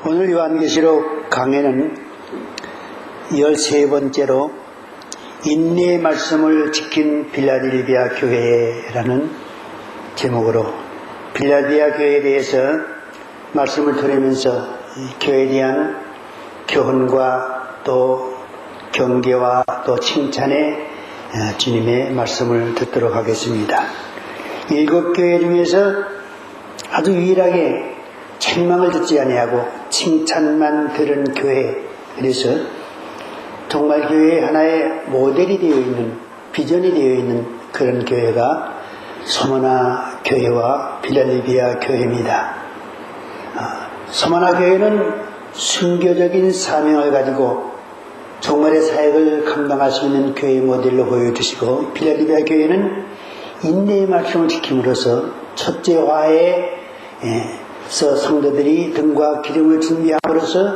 오늘 요한계시록 강해는 13번째로 인내의 말씀을 지킨 빌라델비아 교회라는 제목으로 빌라델비아 교회에 대해서 말씀을 들으면서 교회에 대한 교훈과 또 경계와 또 칭찬의 주님의 말씀을 듣도록 하겠습니다. 7교회 중에서 아주 유일하게 책망을 듣지 아니하고 칭찬만 들은 교회, 그래서 정말 교회의 하나의 모델이 되어 있는, 비전이 되어 있는 그런 교회가 서머나 교회와 빌라델비아 교회입니다. 서머나 교회는 순교적인 사명을 가지고 종말의 사역을 감당할 수 있는 교회의 모델로 보여주시고, 빌라델비아 교회는 인내의 말씀을 지킴으로써 첫째 화에서 성도들이 등과 기름을 준비함으로써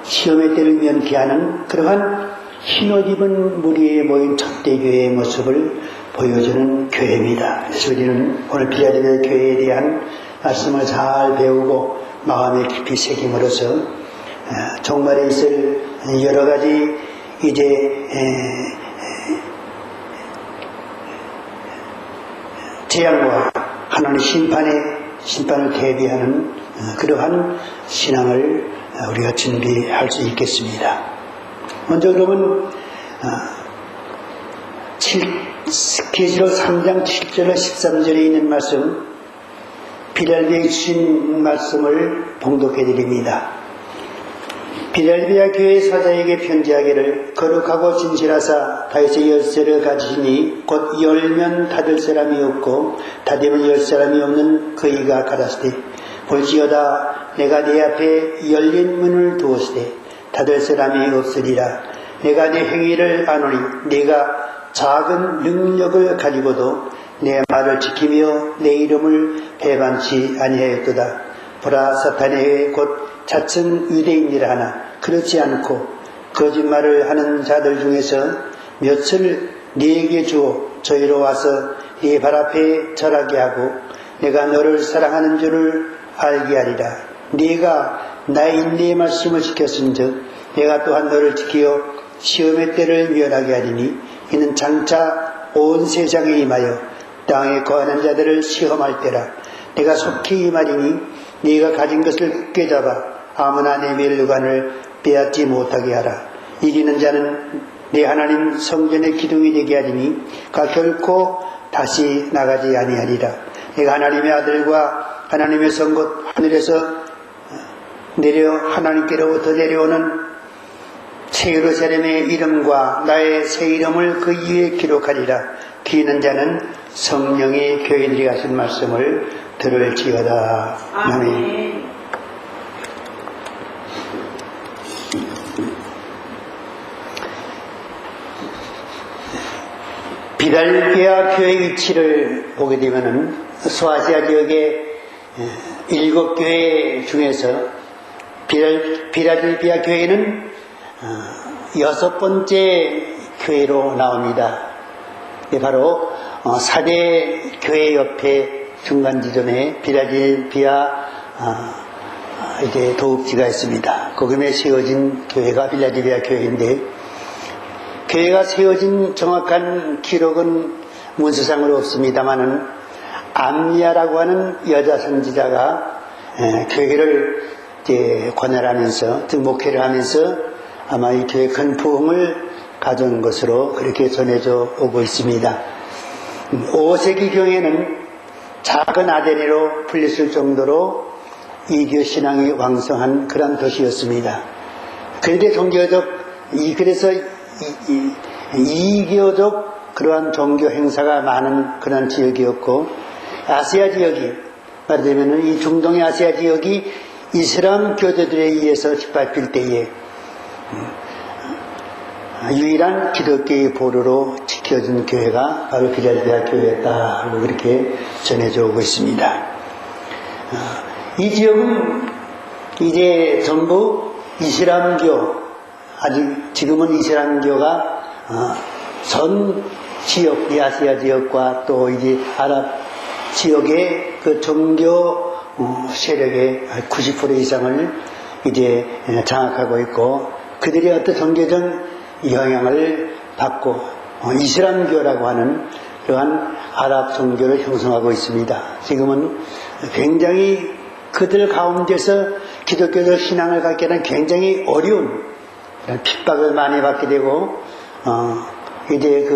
시험의 때를 면케하는 그러한 흰옷 입은 무리에 모인 첫대 교회의 모습을 보여주는 교회입니다. 그래서 우리는 오늘 빌라델비아 교회에 대한 말씀을 잘 배우고 마음에 깊이 새김으로써 종말에 있을 여러 가지 이제 재앙과 하나님의 심판을 대비하는 그러한 신앙을 우리가 준비할 수 있겠습니다. 먼저 그러면 계시록 3장 7절로 13절에 있는 말씀, 빌라델비아에 주신 말씀을 봉독해 드립니다. 빌라델비아 교회 사자에게 편지하기를, 거룩하고 진실하사 다윗의 열쇠를 가지시니 곧 열면 닫을 사람이 없고 닫으면 열 사람이 없는 그이가 가라사대, 볼지어다 내가 네 앞에 열린 문을 두었으되 닫을 사람이 없으리라. 내가 네 행위를 아노니 네가 작은 능력을 가지고도 내 말을 지키며 내 이름을 배반치 아니하였도다. 보라, 사탄의 회 곧 자칭 유대인이라 하나 그렇지 않고 거짓말을 하는 자들 중에서 몇을 네게 주어 저희로 와서 네 발 앞에 절하게 하고 내가 너를 사랑하는 줄을 알게 하리라. 네가 나의 인내의 말씀을 지켰은즉 내가 또한 너를 지키어 시험의 때를 면하게 하리니 이는 장차 온 세상에 임하여 땅에 거하는 자들을 시험할 때라. 내가 속히 임하리니 네가 가진 것을 굳게 잡아 아무나 내 멸류관을 빼앗지 못하게 하라. 이기는 자는 내 하나님 성전의 기둥이 되게 하리니 가 결코 다시 나가지 아니하리라. 내가 하나님의 아들과 하나님의 성곧 하늘에서 하나님께로부터 내려오는 새 예루살렘의 이름과 나의 새 이름을 그 위에 기록하리라. 귀 있는 자는 성령의 교회들이 하신 말씀을 들을지어다. 아멘. 빌라델비아 교회의 위치를 보게 되면은 소아시아 지역의 7교회 중에서 빌라델비아 교회는 6번째 교회로 나옵니다. 바로 4대 교회 옆에 중간 지점에 빌라델비아 이제 도읍지가 있습니다. 거기에 세워진 교회가 빌라델비아 교회인데, 교회가 세워진 정확한 기록은 문서상으로 없습니다만은 암리아라고 하는 여자 선지자가 교회를 이제 관할하면서 목회를 하면서 아마 이 교회 큰 부흥을 가져온 것으로 그렇게 전해져 오고 있습니다. 5세기 경에는 작은 아데네로 불렸을 정도로 이교 신앙이 왕성한 그런 도시였습니다. 그런데 그래서 이교적 그러한 종교 행사가 많은 그런 지역이었고, 아시아 지역이 말하자면 이 중동의 아시아 지역이 이슬람 교도들에 의해서 짓밟힐 때에 유일한 기독교의 보루로 지켜진 교회가 바로 빌라델비아 교회였다, 그렇게 전해져 오고 있습니다. 이 지역은 이제 전부 이슬람교, 아직 지금은 이슬람교가 전 지역, 이 아시아 지역과 또 이제 아랍 지역의 그 종교 세력의 90% 이상을 이제 장악하고 있고, 그들이 어떤 종교적 영향을 받고 이슬람교라고 하는 그러한 아랍 종교를 형성하고 있습니다. 지금은 굉장히 그들 가운데서 기독교적 신앙을 갖기에는 굉장히 어려운 핍박을 많이 받게 되고, 이제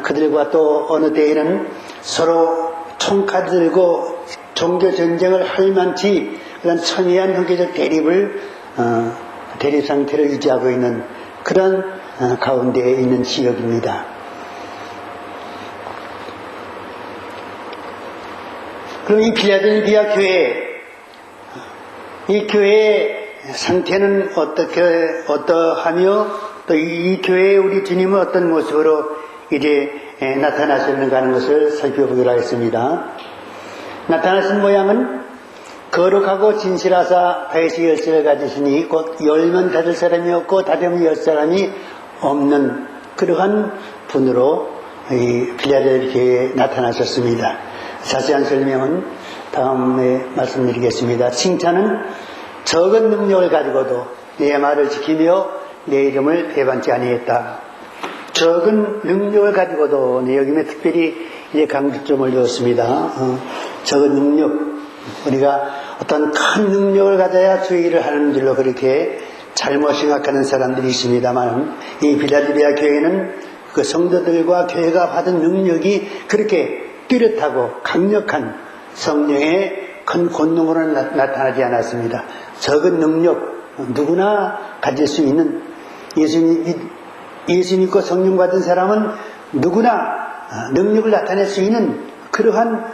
그들과 또 어느 때에는 서로 총칼 들고 종교 전쟁을 할 만치 그런 첨예한 형제적 대립 상태를 유지하고 있는 그런 가운데에 있는 지역입니다. 그럼 이 필라델피아 교회, 이 교회의 상태는 어떠하며 또 이 교회에 우리 주님은 어떤 모습으로 이제 나타나셨는가 하는 것을 살펴보기로 하겠습니다. 나타나신 모양은 거룩하고 진실하사 다윗의 열쇠를 가지시니 곧 열면 닫을 사람이 없고 닫으면 열 사람이 없는 그러한 분으로 이 필라델피아에 나타나셨습니다. 자세한 설명은 다음에 말씀드리겠습니다. 칭찬은 적은 능력을 가지고도 내 말을 지키며 내 이름을 배반치 아니했다. 적은 능력을 가지고도 내 여김에 특별히 이제 강조점을 두었습니다. 적은 능력, 우리가 어떤 큰 능력을 가져야 주의 일을 하는 줄로 그렇게 잘못 생각하는 사람들이 있습니다만, 이 필라델피아 교회는 그 성도들과 교회가 받은 능력이 그렇게 뚜렷하고 강력한 성령의 큰 권능으로 나타나지 않았습니다. 적은 능력, 누구나 가질 수 있는, 예수 믿고 성령 받은 사람은 누구나 능력을 나타낼 수 있는 그러한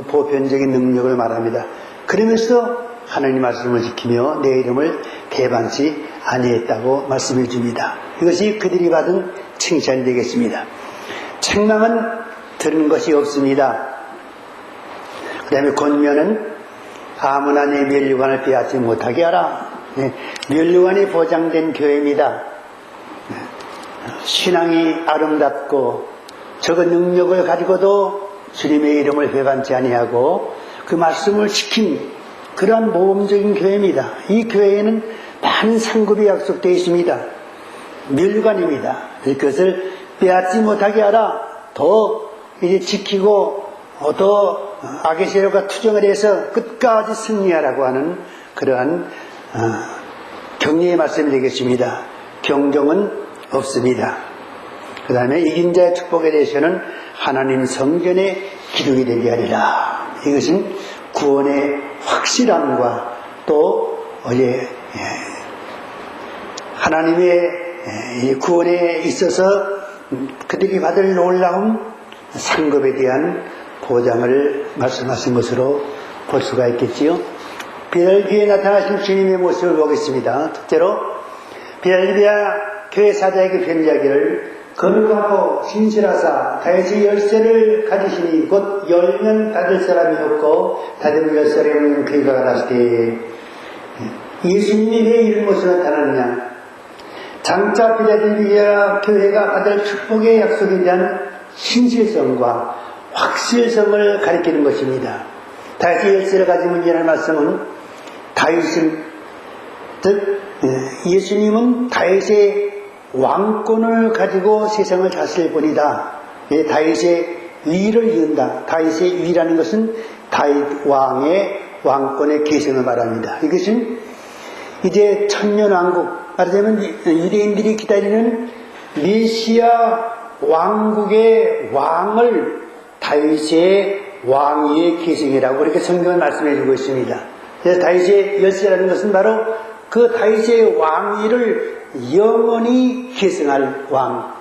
보편적인 능력을 말합니다. 그러면서 하나님 말씀을 지키며 내 이름을 배반치 아니했다고 말씀해 줍니다. 이것이 그들이 받은 칭찬이 되겠습니다. 책망은 들은 것이 없습니다. 그 다음에 권면은 아무나 내 면류관을 빼앗지 못하게 하라. 면류관이 보장된 교회입니다. 신앙이 아름답고 적은 능력을 가지고도 주님의 이름을 배반치 아니하고 그 말씀을 지킨 그러한 모범적인 교회입니다. 이 교회에는 많은 상급이 약속되어 있습니다. 면류관입니다. 그것을 빼앗지 못하게 하라. 더 이제 지키고 더 악의 세력과 투정을 해서 끝까지 승리하라고 하는 그러한 격려의 말씀이 되겠습니다. 경종은 없습니다. 그 다음에 이긴 자의 축복에 대해서는 하나님 성전의 기둥이 되게 하리라. 이것은 구원의 확실함과 또 하나님의 구원에 있어서 그들이 받을 놀라운 상급에 대한 보장을 말씀하신 것으로 볼 수가 있겠지요. 필라델피아에 나타나신 주님의 모습을 보겠습니다. 첫째로 필라델피아 교회 사자에게 편지하기를 거룩하고 신실하사 다윗의 열쇠를 가지시니 곧 열면 닫을 사람이 없고 닫으면 열 사람이 없는 그가 가라사대 예수님이 왜 이런 모습으로 나타나느냐. 장차 필라델피아 교회가 받을 축복의 약속에 대한 신실성과 확실성을 가리키는 것입니다. 다윗의 열쇠를 가진 이라는 말씀은 다윗은 즉 예수님은 다윗의 왕권을 가지고 세상을 다스릴 뿐이다. 다윗의 위를 이은다. 다윗의 위라는 것은 다윗 왕의 왕권의 계승을 말합니다. 이것은 이제 천년왕국, 말하자면 유대인들이 기다리는 메시아 왕국의 왕을 다윗의 왕위의 계승이라고 그렇게 성경은 말씀해 주고 있습니다. 그래서 다윗의 열쇠라는 것은 바로 그 다윗의 왕위를 영원히 계승할 왕,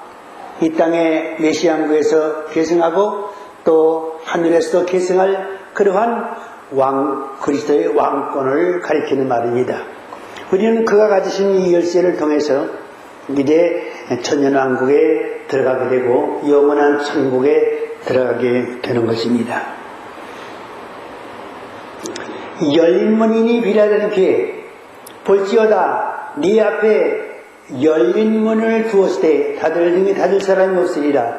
이 땅의 메시아국에서 계승하고 또 하늘에서도 계승할 그러한 왕, 그리스도의 왕권을 가리키는 말입니다. 우리는 그가 가지신 이 열쇠를 통해서 이제 천년왕국에 들어가게 되고 영원한 천국에 들어가게 되는 것입니다. 열린 문이니 필라델피아에 볼지어다 네 앞에 열린 문을 두었을 때 닫을 사람이 없으리라.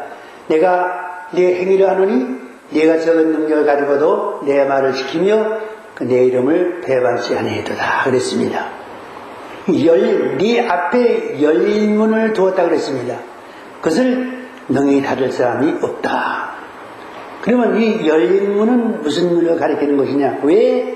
내가 네 행위를 하노니 네가 적은 능력을 가지고도 내 말을 지키며 내 이름을 배반시 아니하도다 그랬습니다. 네 앞에 열린 문을 두었다 그랬습니다. 그것을 능히 닫을 사람이 없다. 그러면 이 열린 문은 무슨 문을 가리키는 것이냐? 왜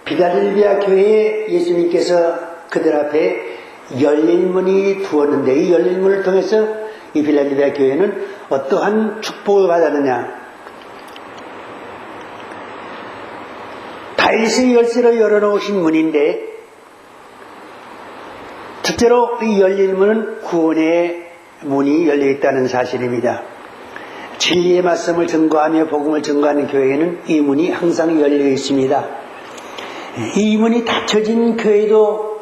빌라델비아 교회에 예수님께서 그들 앞에 열린 문이 두었는데 이 열린 문을 통해서 이 빌라델비아 교회는 어떠한 축복을 받았느냐? 다윗의 열쇠로 열어놓으신 문인데 첫째로 이 열린 문은 구원의 문이 열려있다는 사실입니다. 진리의 말씀을 증거하며 복음을 증거하는 교회에는 이 문이 항상 열려 있습니다. 이 문이 닫혀진 교회도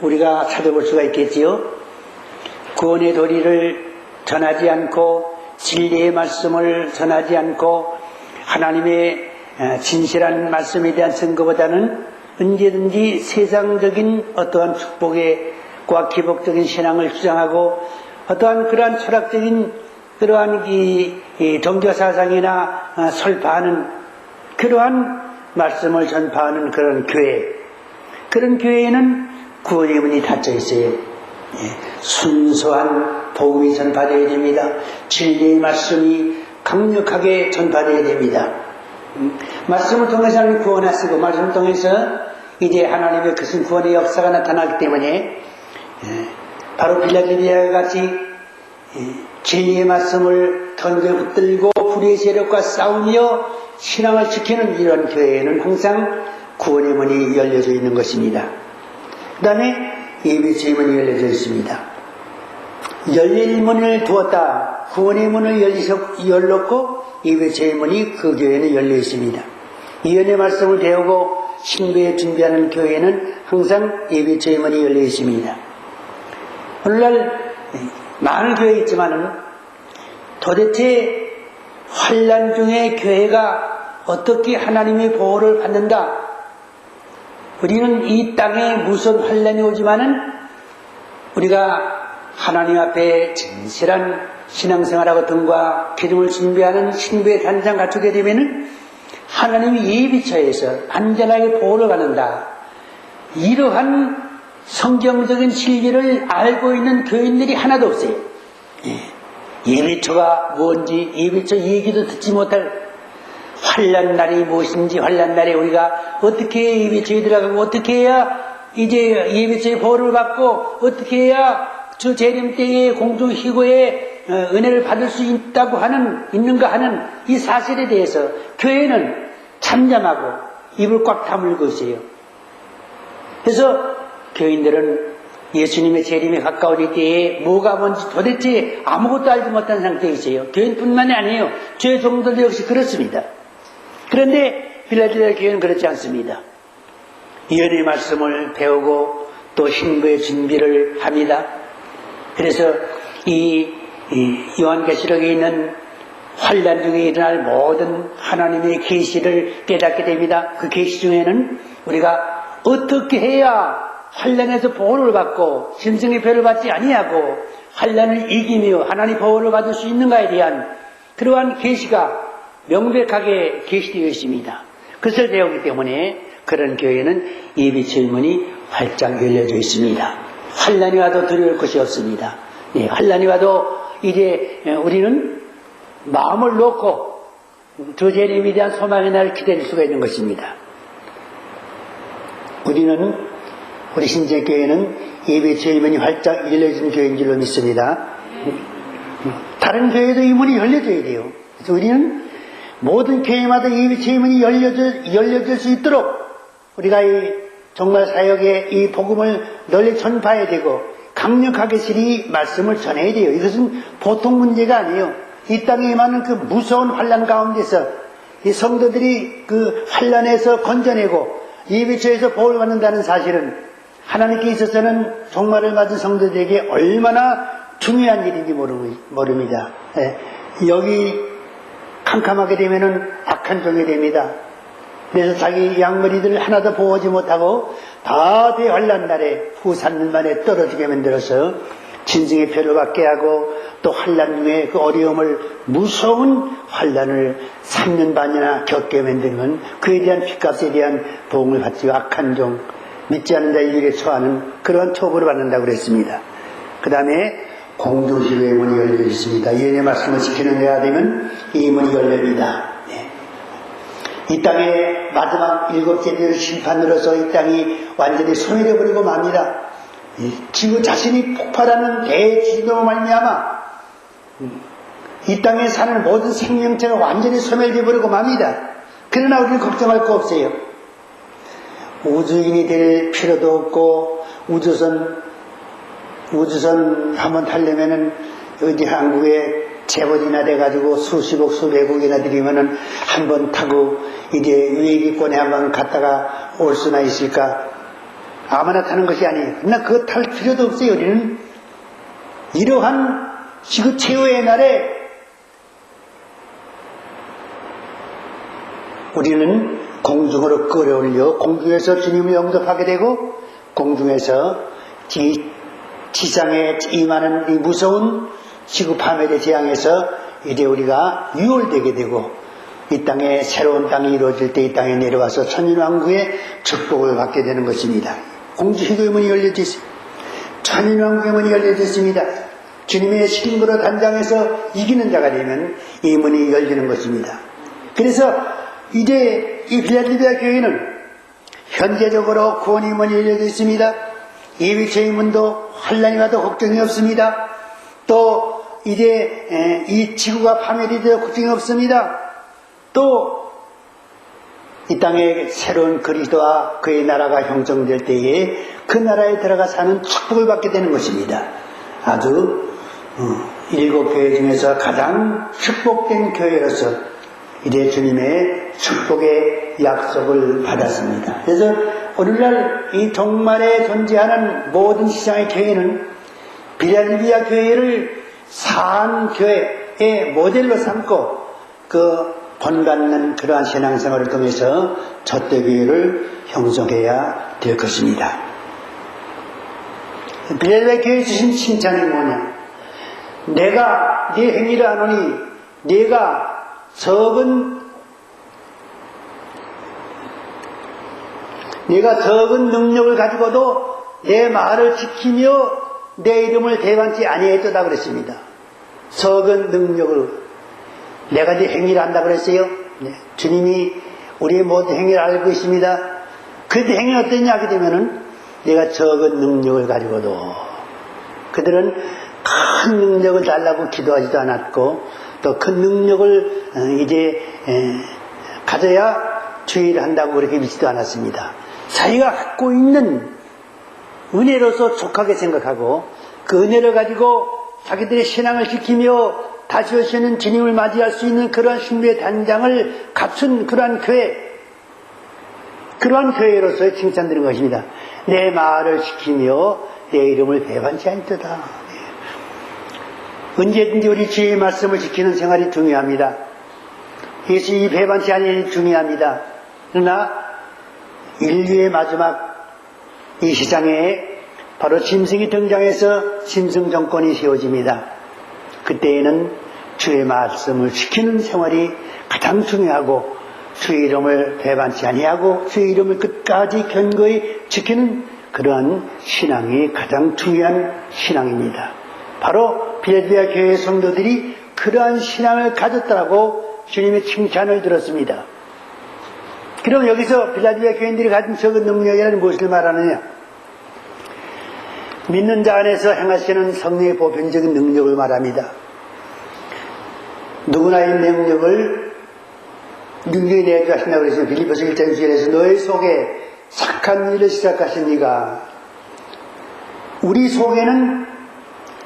우리가 찾아볼 수가 있겠지요. 구원의 도리를 전하지 않고 진리의 말씀을 전하지 않고 하나님의 진실한 말씀에 대한 증거보다는 언제든지 세상적인 어떠한 축복과 기복적인 신앙을 주장하고 어떠한 그러한 철학적인 그러한 종교사상이나 설파하는 그러한 말씀을 전파하는 그런 교회, 그런 교회에는 구원의 문이 닫혀 있어요. 순수한 복음이 전파되어야 됩니다. 진리의 말씀이 강력하게 전파되어야 됩니다. 말씀을 통해서 하나님 구원하시고 말씀을 통해서 이제 하나님의 그 구원의 역사가 나타나기 때문에 바로 빌라델비아와 같이 진리의 말씀을 던져 붙들고 불의의 세력과 싸우며 신앙을 지키는 이런 교회에는 항상 구원의 문이 열려져 있는 것입니다. 그 다음에 예배처의 문이 열려져 있습니다. 열린 문을 두었다. 구원의 문을 열렸고 예배처의 문이 그 교회에는 열려 있습니다. 예언의 말씀을 배우고 신부에 준비하는 교회에는 항상 예배처의 문이 열려 있습니다. 오늘날 많은 교회 있지만은 도대체 환난 중에 교회가 어떻게 하나님의 보호를 받는가? 우리는 이 땅에 무슨 환난이 오지만은 우리가 하나님 앞에 진실한 신앙생활하고 등과 기름을 준비하는 신부의 단장 갖추게 되면은 하나님의 예비처에서 안전하게 보호를 받는다. 이러한 성경적인 진리를 알고 있는 교인들이 하나도 없어요. 예비처가 뭔지 예비처 얘기도 듣지 못할 환난 날이 무엇인지 환난 날에 우리가 어떻게 예비처에 들어가고 어떻게 해야 이제 예비처의 보호를 받고 어떻게 해야 주 재림 때에 공중 희고의 은혜를 받을 수 있는가 하는 이 사실에 대해서 교회는 잠잠하고 입을 꽉 다물고 있어요. 그래서 교인들은 예수님의 재림에 가까운 때에 뭐가 뭔지 도대체 아무것도 알지 못한 상태에 있어요. 교인뿐만이 아니에요. 죄 종들도 역시 그렇습니다. 그런데 빌라델비아 교회는 그렇지 않습니다. 예언의 말씀을 배우고 또 신부의 준비를 합니다. 그래서 이 요한계시록에 있는 환난 중에 일어날 모든 하나님의 계시를 깨닫게 됩니다. 그 계시 중에는 우리가 어떻게 해야 환난에서 보호를 받고 짐승의 표를 받지 아니하고 환난을 이기며 하나님 보호를 받을 수 있는가에 대한 그러한 계시가 명백하게 계시되어 있습니다. 그것을 배우기 때문에 그런 교회는 예비처의 문이 활짝 열려져 있습니다. 환난이 와도 두려울 것이 없습니다. 환난이 와도 이제 우리는 마음을 놓고 주 재림에 대한 소망의 날을 기다릴 수가 있는 것입니다. 우리 신재교회는 예배처의 문이 활짝 열려진 교회인 줄로 믿습니다. 다른 교회도 이 문이 열려져야 돼요. 그래서 우리는 모든 교회마다 예배처의 문이 열려질 수 있도록 우리가 정말 사역의 이 복음을 널리 전파해야 되고 강력하게 실이 말씀을 전해야 돼요. 이것은 보통 문제가 아니에요. 이 땅에 임하는 그 무서운 환난 가운데서 이 성도들이 그 환난에서 건져내고 예배처에서 보호를 받는다는 사실은 하나님께 있어서는 종말을 맞은 성도들에게 얼마나 중요한 일인지 모릅니다. 여기 캄캄하게 되면은 악한 종이 됩니다. 그래서 자기 양머리들 하나도 보호하지 못하고 다 대환난 날에 후산만에 떨어지게 만들어서 진승의 표를 받게 하고 또 환난 중에 그 어려움을 무서운 환난을 3년 반이나 겪게 만드는 그에 대한 핏값에 대한 보응을 받지 악한 종 믿지 않는 자의 일에 처하는 그러한 처벌을 받는다고 그랬습니다. 그 다음에 공주시로의 문이 열려 있습니다. 예언의 말씀을 지키는 자가 되면 이 문이 열립니다. 네. 이 땅의 마지막 7째 심판으로서 이 땅이 완전히 소멸해버리고 맙니다. 지구 자신이 폭발하는 대지진으로 말미암아 이 땅에 사는 모든 생명체가 완전히 소멸해버리고 맙니다. 그러나 우리는 걱정할 거 없어요. 우주인이 될 필요도 없고 우주선 한번 타려면은 어디 한국에 제법이나 돼가지고 수십억 수백억이나 들이면은 한번 타고 이제 유해기권에 한번 갔다가 올 수나 있을까? 아무나 타는 것이 아니에요. 그러나 그거 탈 필요도 없어요. 우리는 이러한 지구 최후의 날에 우리는 공중으로 끌어올려 공중에서 주님을 영접하게 되고 공중에서 지상에 임하는 이 무서운 지구 파멸의 재앙에서 이제 우리가 유월되게 되고 이 땅에 새로운 땅이 이루어질 때 이 땅에 내려와서 천인왕국의 축복을 받게 되는 것입니다. 공주 희도의 문이 열려져 있습니다. 천인왕국의 문이 열려져 있습니다. 주님의 신부로 단장해서 이기는 자가 되면 이 문이 열리는 것입니다. 그래서 이제 이 빌라델비아 교회는 현재적으로 구원의 문이 열려져 있습니다. 예비체의 문도 환난이 와도 걱정이 없습니다. 또 이제 이 지구가 파멸이 되어 걱정이 없습니다. 또 이 땅에 새로운 그리스도와 그의 나라가 형성될 때에 그 나라에 들어가 사는 축복을 받게 되는 것입니다. 아주 7교회 중에서 가장 축복된 교회로서 이제 주님의 축복의 약속을 받았습니다. 그래서 오늘날 이 종말에 존재하는 모든 시장의 교회는 빌라델비아 교회를 사한 교회의 모델로 삼고 그 본받는 그러한 신앙생활을 통해서 젖대 교회를 형성해야 될 것입니다. 빌라델비아 교회에 주신 칭찬이 뭐냐? 내가 네 행위를 아노니 네가 적은 능력을 가지고도 내 말을 지키며 내 이름을 대반치 아니했다 그랬습니다. 적은 능력을 내가 네 행위를 한다 그랬어요. 네. 주님이 우리의 모든 행위를 알고 있습니다. 그런데 행위가 어떠냐 하게 되면은 내가 적은 능력을 가지고도 그들은 큰 능력을 달라고 기도하지도 않았고 또 큰 능력을 이제 가져야 주의를 한다고 그렇게 믿지도 않았습니다. 자기가 갖고 있는 은혜로서 족하게 생각하고 그 은혜를 가지고 자기들의 신앙을 지키며 다시 오시는 주님을 맞이할 수 있는 그러한 신부의 단장을 갖춘 그러한 교회로서의 칭찬드리는 것입니다. 내 말을 지키며 내 이름을 배반치 않도다. 언제든지 우리 주의 말씀을 지키는 생활이 중요합니다. 예수 이 배반치 않으니 중요합니다. 그러나 인류의 마지막 이 시장에 바로 짐승이 등장해서 짐승 정권이 세워집니다. 그때에는 주의 말씀을 지키는 생활이 가장 중요하고 주의 이름을 배반치 아니하고 주의 이름을 끝까지 견고히 지키는 그러한 신앙이 가장 중요한 신앙입니다. 바로 빌라델비아 교회의 성도들이 그러한 신앙을 가졌다고 주님의 칭찬을 들었습니다. 그럼 여기서 빌라델비아 교인들이 가진 적은 능력이라는 무엇을 말하느냐? 믿는 자 안에서 행하시는 성령의 보편적인 능력을 말합니다. 누구나 이 능력을 능력이 내주하신다고 그랬어요. 빌립보서 1장 1절에서 너희 속에 착한 일을 시작하신 이가 우리 속에는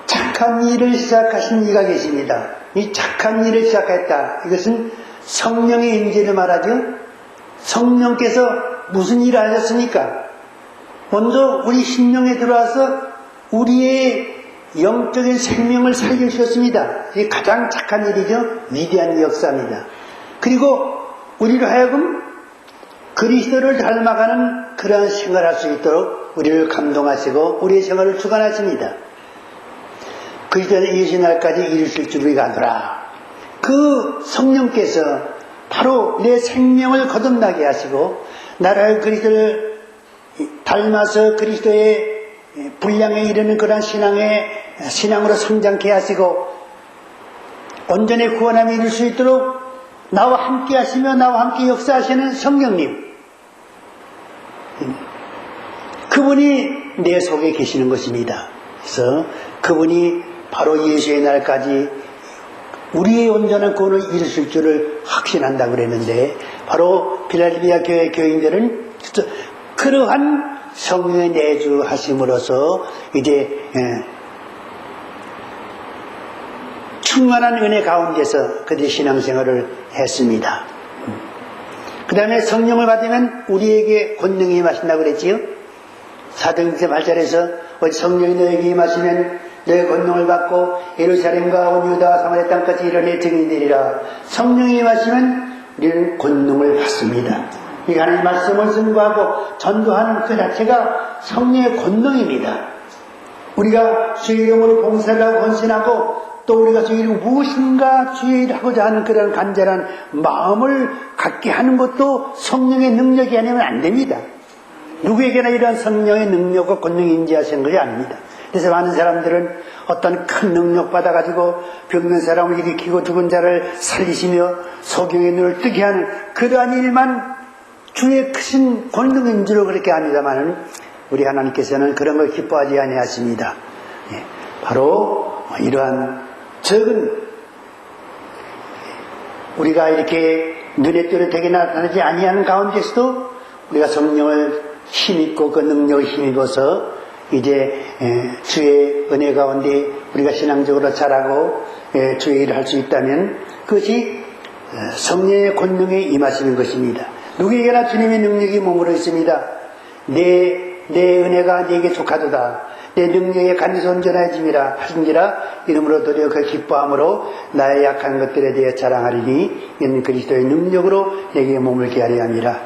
착한 일을 시작하신 이가 계십니다. 이 착한 일을 시작했다. 이것은 성령의 임재를 말하죠. 성령께서 무슨 일을 하셨습니까? 먼저 우리 심령에 들어와서 우리의 영적인 생명을 살려주셨습니다. 이게 가장 착한 일이죠. 위대한 역사입니다. 그리고 우리로 하여금 그리스도를 닮아가는 그러한 생활을 할 수 있도록 우리를 감동하시고 우리의 생활을 주관하십니다. 그리스도의 예수의 날까지 이루실 줄 우리가 아노라. 그 성령께서 바로 내 생명을 거듭나게 하시고 나를 그리스도를 닮아서 그리스도의 분량에 이르는 그런 신앙으로 성장케 하시고 온전히 구원함을 이룰 수 있도록 나와 함께 하시며 나와 함께 역사하시는 성령님, 그분이 내 속에 계시는 것입니다. 그래서 그분이 바로 예수의 날까지 우리의 온전한 구원을 이루실 줄을 확신한다고 그랬는데, 바로 필라델피아 교회 교인들은 그러한 성령의 내주하심으로써 이제 충만한 은혜 가운데서 그들의 신앙생활을 했습니다. 그 다음에 성령을 받으면 우리에게 권능이 임하신다고 그랬지요. 사도행전 8절에서 성령이 너에게 임하시면 너의 권능을 받고 예루살렘과 온 유다와 사마리아 땅까지 이르러 증인이 되리라. 성령이 임하시면 우리는 권능을 받습니다. 이 하나님의 말씀을 증거하고 전도하는 그 자체가 성령의 권능입니다. 우리가 주의 이름으로 봉사를 하고 헌신하고 또 우리가 주의 이름 무엇인가 주의 일을 하고자 하는 그런 간절한 마음을 갖게 하는 것도 성령의 능력이 아니면 안 됩니다. 누구에게나 이러한 성령의 능력과 권능이 인지하시는 것이 아닙니다. 그래서 많은 사람들은 어떤 큰 능력 받아가지고 병든 사람을 일으키고 죽은 자를 살리시며 소경의 눈을 뜨게 하는 그러한 일만 주의 크신 권능인 줄로 그렇게 합니다만은 우리 하나님께서는 그런 걸 기뻐하지 아니하십니다. 바로 이러한 적은 우리가 이렇게 눈에 뚜렷하게 나타나지 아니하는 가운데서도 우리가 성령을 힘입고 그 능력을 힘입어서 이제 주의 은혜 가운데 우리가 신앙적으로 자라고 주의 일을 할 수 있다면 그것이 성령의 권능에 임하시는 것입니다. 누구에게나 주님의 능력이 머물러 있습니다. 내 은혜가 네게 족하도다. 내 능력에 간에서 온전해짐이라 하신지라. 이름으로 도리어 그 기뻐함으로 나의 약한 것들에 대해 자랑하리니 이는 그리스도의 능력으로 내게 머물게 하려 함이라.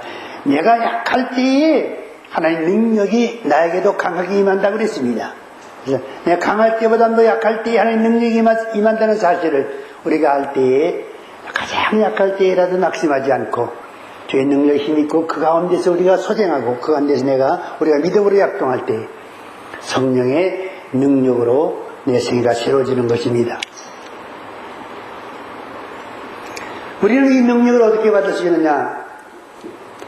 내가 약할 때에 하나님 능력이 나에게도 강하게 임한다고 그랬습니다. 그래서 내가 강할 때보다 더 약할 때에 하나님 능력이 임한다는 사실을 우리가 알 때에 가장 약할 때라도 낙심하지 않고 주의 능력에 힘있고 그 가운데서 우리가 소생하고 그 가운데서 우리가 믿음으로 약동할 때 성령의 능력으로 내 생애가 새로워지는 것입니다. 우리는 이 능력을 어떻게 받을 수 있느냐?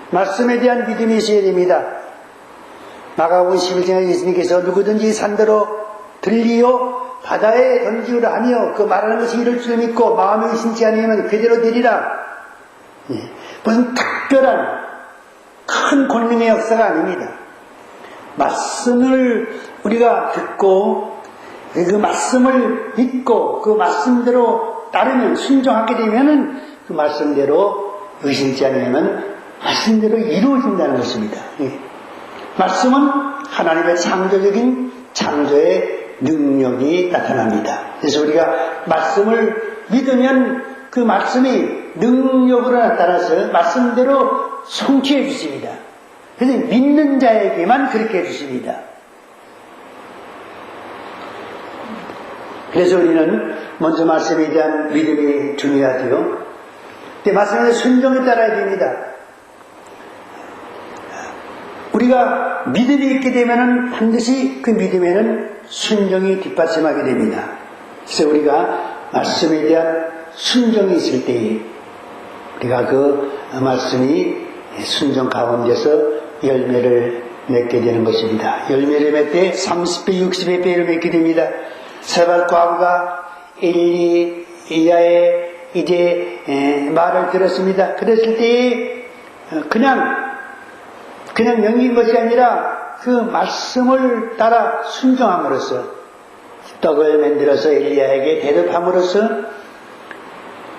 말씀에 대한 믿음이 있어야 됩니다. 마가복음 11장에 예수님께서 누구든지 산대로 들리어 바다에 던지우라 하며 그 말하는 것이 이룰 줄 믿고 마음에 의심치 않으면 그대로 되리라. 무슨 특별한 큰 권능의 역사가 아닙니다. 말씀을 우리가 듣고 그 말씀을 믿고 그 말씀대로 따르면 순종하게 되면은 그 말씀대로 의심치 않으면 말씀대로 이루어진다는 것입니다. 말씀은 하나님의 창조적인 창조의 능력이 나타납니다. 그래서 우리가 말씀을 믿으면 그 말씀이 능력으로 나타나서 말씀대로 성취해 주십니다. 그래서 믿는 자에게만 그렇게 해주십니다. 그래서 우리는 먼저 말씀에 대한 믿음이 중요하지요. 근데 말씀에 순종에 따라야 됩니다. 우리가 믿음이 있게 되면 반드시 그 믿음에는 순종이 뒷받침하게 됩니다. 그래서 우리가 말씀에 대한 순종이 있을 때에 우리가 그 말씀이 순종 가운데서 열매를 맺게 되는 것입니다. 열매를 맺되 30배, 60배 배를 맺게 됩니다. 세발 과부가 엘리야의 이제 말을 들었습니다. 그랬을 때에 그냥 넘긴 것이 아니라 그 말씀을 따라 순종함으로써 떡을 만들어서 엘리야에게 대접함으로써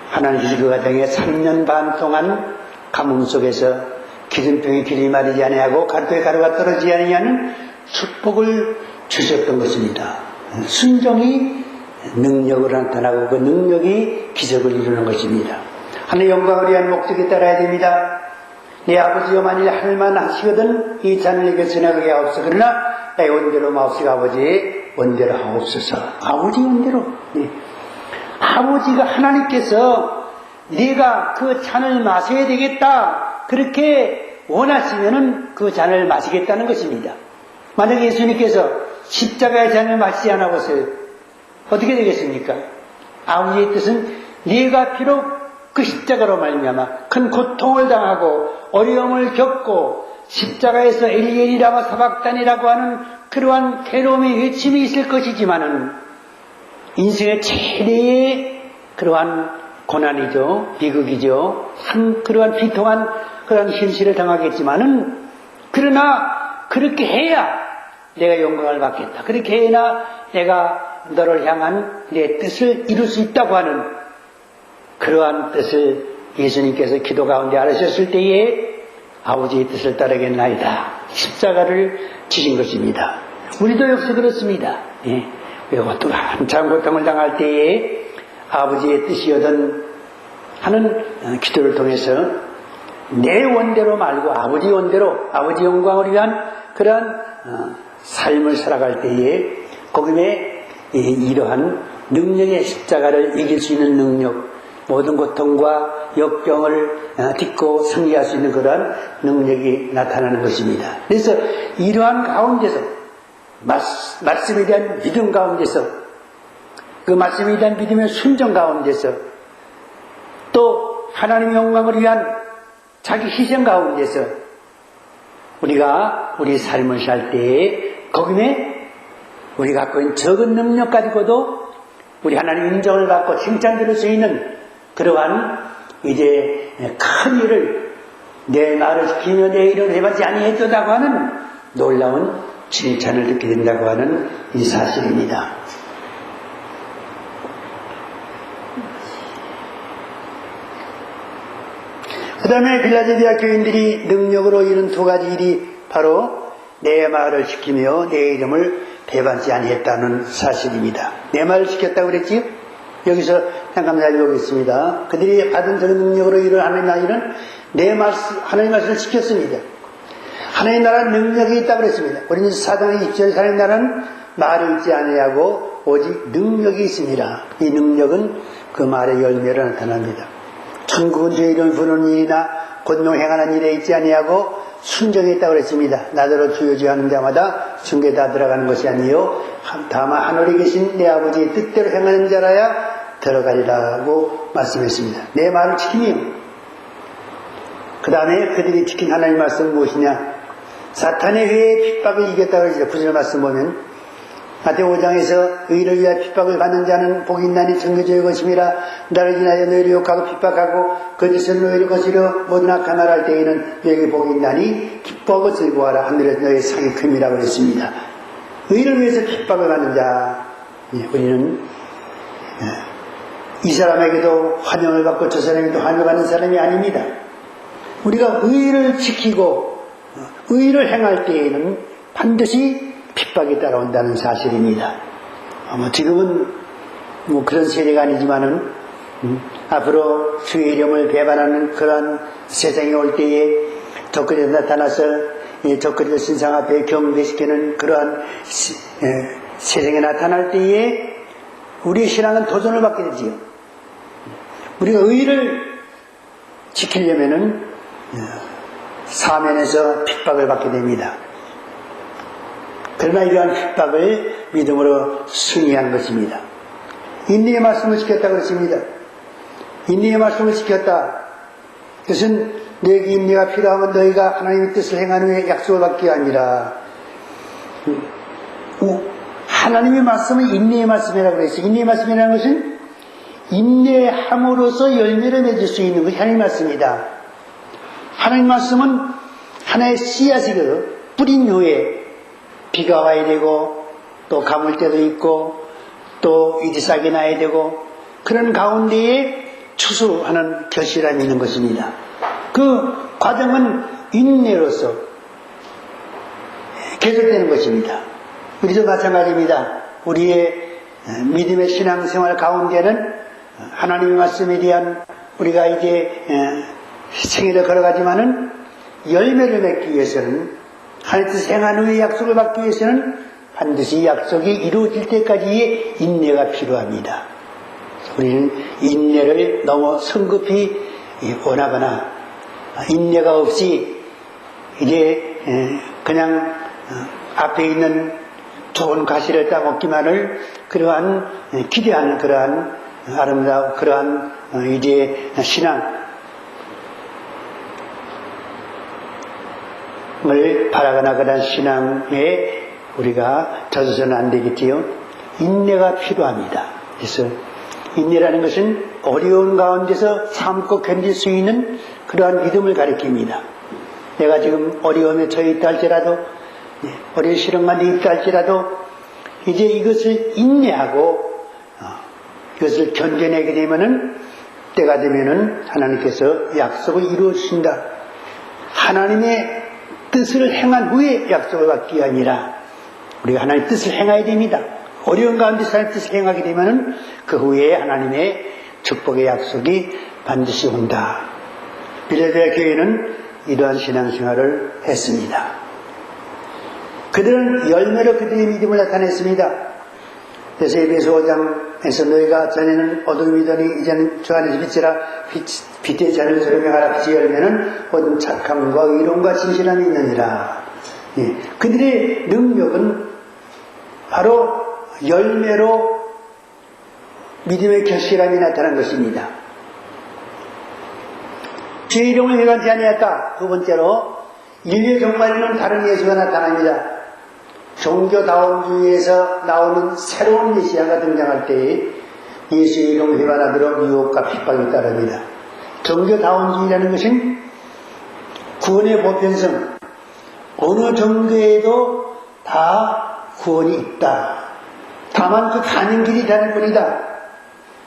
하나님께서 그 가정에 3년 반 동안 가뭄 속에서 기름병이 길이 마르지 아니하고 가루에 가루가 떨어지지 아니하는 축복을 주셨던 것입니다. 순종이 능력으로 나타나고 그 능력이 기적을 이루는 것입니다. 하나님의 영광을 위한 목적에 따라야 됩니다. 내 아버지여 만일 할만하시거든 이 잔을 내게 지나가게 하옵소서. 그러나 나의 원대로 마옵시고 아버지 원대로 하옵소서. 아버지 원대로. 네. 아버지가 하나님께서 네가 그 잔을 마셔야 되겠다 그렇게 원하시면은 그 잔을 마시겠다는 것입니다. 만약에 예수님께서 십자가의 잔을 마시지 않아 보세요. 어떻게 되겠습니까? 아버지의 뜻은 네가 비록 그 십자가로 말미암아 큰 고통을 당하고 어려움을 겪고 십자가에서 엘리엘이 라마 사박단이라고 하는 그러한 괴로움의 외침이 있을 것이지만은 인생의 최대의 그러한 고난이죠, 비극이죠, 그러한 비통한 그러한 현실을 당하겠지만은 그러나 그렇게 해야 내가 영광을 받겠다. 그렇게 해야 내가 너를 향한 내 뜻을 이룰 수 있다고 하는 그러한 뜻을 예수님께서 기도 가운데 알으셨을 때에 아버지의 뜻을 따르겠나이다. 십자가를 지신 것입니다. 우리도 역시 그렇습니다. 예. 또 한참 고통을 당할 때에 아버지의 뜻이거든 하는 기도를 통해서 내 원대로 말고 아버지 원대로 아버지 영광을 위한 그러한 삶을 살아갈 때에 거기에 이러한 능력의 십자가를 이길 수 있는 능력, 모든 고통과 역병을 딛고 승리할 수 있는 그러한 능력이 나타나는 것입니다. 그래서 이러한 가운데서 말씀에 대한 믿음 가운데서 그 말씀에 대한 믿음의 순종 가운데서 또 하나님의 영광을 위한 자기 희생 가운데서 우리가 우리 삶을 살 때에 거기에 우리가 갖고 있는 적은 능력 가지고도 우리 하나님 인정을 받고 칭찬드릴 수 있는 그러한 이제 큰 일을 내 말을 지키며 내 일을 해봤지 아니했다고 하는 놀라운 칭찬을 듣게 된다고 하는 이 사실입니다. 그 다음에 빌라델비아 교인들이 능력으로 이룬 두 가지 일이 바로 내 말을 지키며 내 이름을 배반치 아니했다는 사실입니다. 내 말을 지켰다고 그랬지요? 여기서 잠깐 살펴보겠습니다. 그들이 받은 그 능력으로 이룬 하나님의 일은 하나님의 말씀을 지켰습니다. 하나님의 나라는 능력이 있다고 그랬습니다. 우리는 사도의 입절 하나님의 나라는 말이 있지 아니하고 오직 능력이 있습니다. 이 능력은 그 말의 열매로 나타납니다. 천국은 죄 이름을 부르는 일이나 권능 행하는 일에 있지 아니하고 순종이 있다고 그랬습니다. 나더러 주여 주여 하는 자마다 순교에 다 들어가는 것이 아니요 다만 하늘에 계신 내 아버지의 뜻대로 행하는 자라야 들어가리라고 말씀했습니다. 내 말을 지키며 그 다음에 그들이 지킨 하나님의 말씀은 무엇이냐? 사탄의 회의 핍박을 이겼다고 그러죠. 9절 말씀 보면 마태오 5장에서 의를 위하여 핍박을 받는 자는 복이 있나니 천국의 것임이라. 나를 인하여 너희를 욕하고 핍박하고 거짓을 너희를 거스려 모든 악한 말 할 때에는 너희에게 복이 있나니 기뻐하고 즐거워하라. 하늘에서 너희의 상이 큼이라고 했습니다. 의를 위해서 핍박을 받는 자, 우리는 이 사람에게도 환영을 받고 저 사람에게도 환영을 받는 사람이 아닙니다. 우리가 의를 지키고 의를 행할 때에는 반드시 핍박이 따라온다는 사실입니다. 지금은 그런 세대가 아니지만은 앞으로 주의 이름을 배반하는 그런 세상이 올 때에 적그리가 나타나서 적그리를 신상 앞에 경배시키는 그러한 세상에 나타날 때에 우리의 신앙은 도전을 받게 되지요. 우리가 의를 지키려면은 사면에서 핍박을 받게 됩니다. 그러나 이러한 핍박을 믿음으로 승리한 것입니다. 인내의 말씀을 지켰다고 했습니다. 인내의 말씀을 지켰다. 그것은 너에게 인내가 필요하면 너희가 하나님의 뜻을 행한 후에 약속을 받기 아니라 하나님의 말씀은 인내의 말씀이라고 그랬어요. 인내의 말씀이라는 것은 인내함으로써 열매를 맺을 수 있는 것이 하나님의 말씀이다. 하나님의 말씀은 하나의 씨앗이거든. 뿌린 후에 비가 와야 되고 또 가물 때도 있고 또 이지싹이 나야 되고 그런 가운데에 추수하는 결실함이 있는 것입니다. 그 과정은 인내로서 계속되는 것입니다. 우리도 마찬가지입니다. 우리의 믿음의 신앙생활 가운데는 하나님의 말씀에 대한 우리가 이제 생애를 걸어가지만은 열매를 맺기 위해서는 하나님 뜻을 행한 후에 약속을 받기 위해서는 반드시 약속이 이루어질 때까지의 인내가 필요합니다. 우리는 인내를 너무 성급히 원하거나 인내가 없이 이제 그냥 앞에 있는 좋은 가시를 따먹기만을 그러한 기대하는 그러한 아름다운 그러한 이제 신앙을 바라거나 그러한 신앙에 우리가 젖어서는 안 되겠지요. 인내가 필요합니다. 그래서 인내라는 것은 어려운 가운데서 참고 견딜 수 있는 그러한 믿음을 가리킵니다. 내가 지금 어려움에 처해 있다 할지라도 어려운 시련만 있다 할지라도 이제 이것을 인내하고 이것을 견뎌내게 되면은 때가 되면은 하나님께서 약속을 이루어 주신다. 하나님의 뜻을 행한 후에 약속을 받기 아니라 우리가 하나님의 뜻을 행해야 됩니다. 어려운 가운데서 하나님의 뜻을 행하게 되면은 그 후에 하나님의 축복의 약속이 반드시 온다. 빌라델피아 교회는 이러한 신앙생활을 했습니다. 그들은 열매로 그들의 믿음을 나타냈습니다. 그래서 에베소 5장에서 너희가 전에는 어둠이더니 이제는 주 안에서 빛이라 빛의 자를 조명하라. 빛의 열매는 모든 착함과 의로움과 진실함이 있느니라. 예. 그들의 능력은 바로 열매로 믿음의 결실함이 나타난 것입니다. 주의 이름을 회개하지 아니했다. 두 번째로 인류의 종말에는 다른 예수가 나타납니다. 종교다원주의에서 나오는 새로운 메시아가 등장할 때에 예수의 이름을 회개하도록 유혹과 핍박이 따릅니다. 종교다원주의라는 것은 구원의 보편성, 어느 종교에도 다 구원이 있다. 다만 그 가는 길이 다를 뿐이다.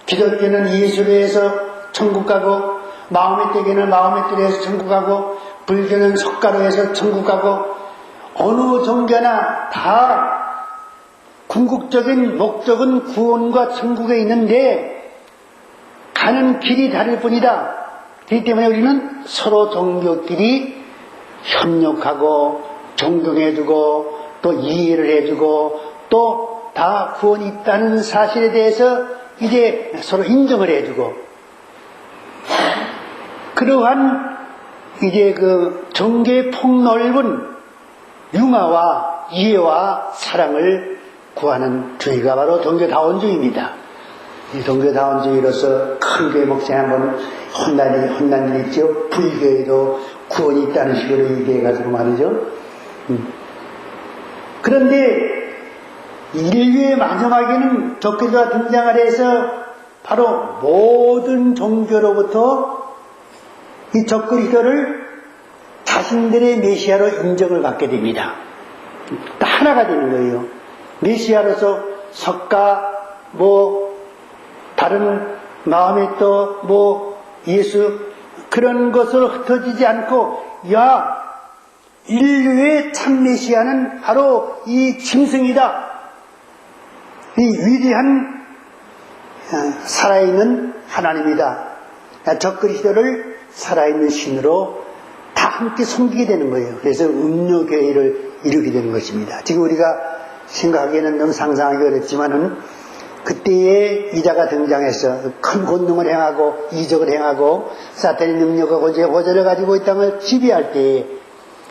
기독교는 예수로 해서 천국 가고, 마음의 때에는 마음의 때로 해서 천국 가고, 불교는 석가로 해서 천국 가고, 어느 종교나 다 궁극적인 목적은 구원과 천국에 있는데 가는 길이 다를 뿐이다. 그렇기 때문에 우리는 서로 종교끼리 협력하고 존경해주고 또 이해를 해주고 또 다 구원이 있다는 사실에 대해서 이제 서로 인정을 해주고 그러한 이제 그 종교의 폭넓은 융화와 이해와 사랑을 구하는 주의가 바로 종교다원주의입니다. 이 종교다원주의로서 큰 교회 목사님 한번 혼난 일이 있죠. 불교에도 구원이 있다는 식으로 얘기해가지고 말이죠. 그런데 인류의 마지막에는 적그리스도가 등장을 해서 바로 모든 종교로부터 이 적그리스도를 자신들의 메시아로 인정을 받게 됩니다. 하나가 되는 거예요. 메시아로서 석가, 다른 마음에 또 예수 그런 것을 흩어지지 않고 인류의 참 메시아는 바로 이 짐승이다. 이 위대한 살아있는 하나님이다. 적그리스도를 살아있는 신으로 다 함께 섬기게 되는 거예요. 그래서 음료교회를 이루게 되는 것입니다. 지금 우리가 생각하기에는 너무 상상하기 어렵지만은 그때에 이자가 등장해서 큰 권능을 행하고 이적을 행하고 사탄의 능력과 고절을 가지고 이 땅을 지배할 때에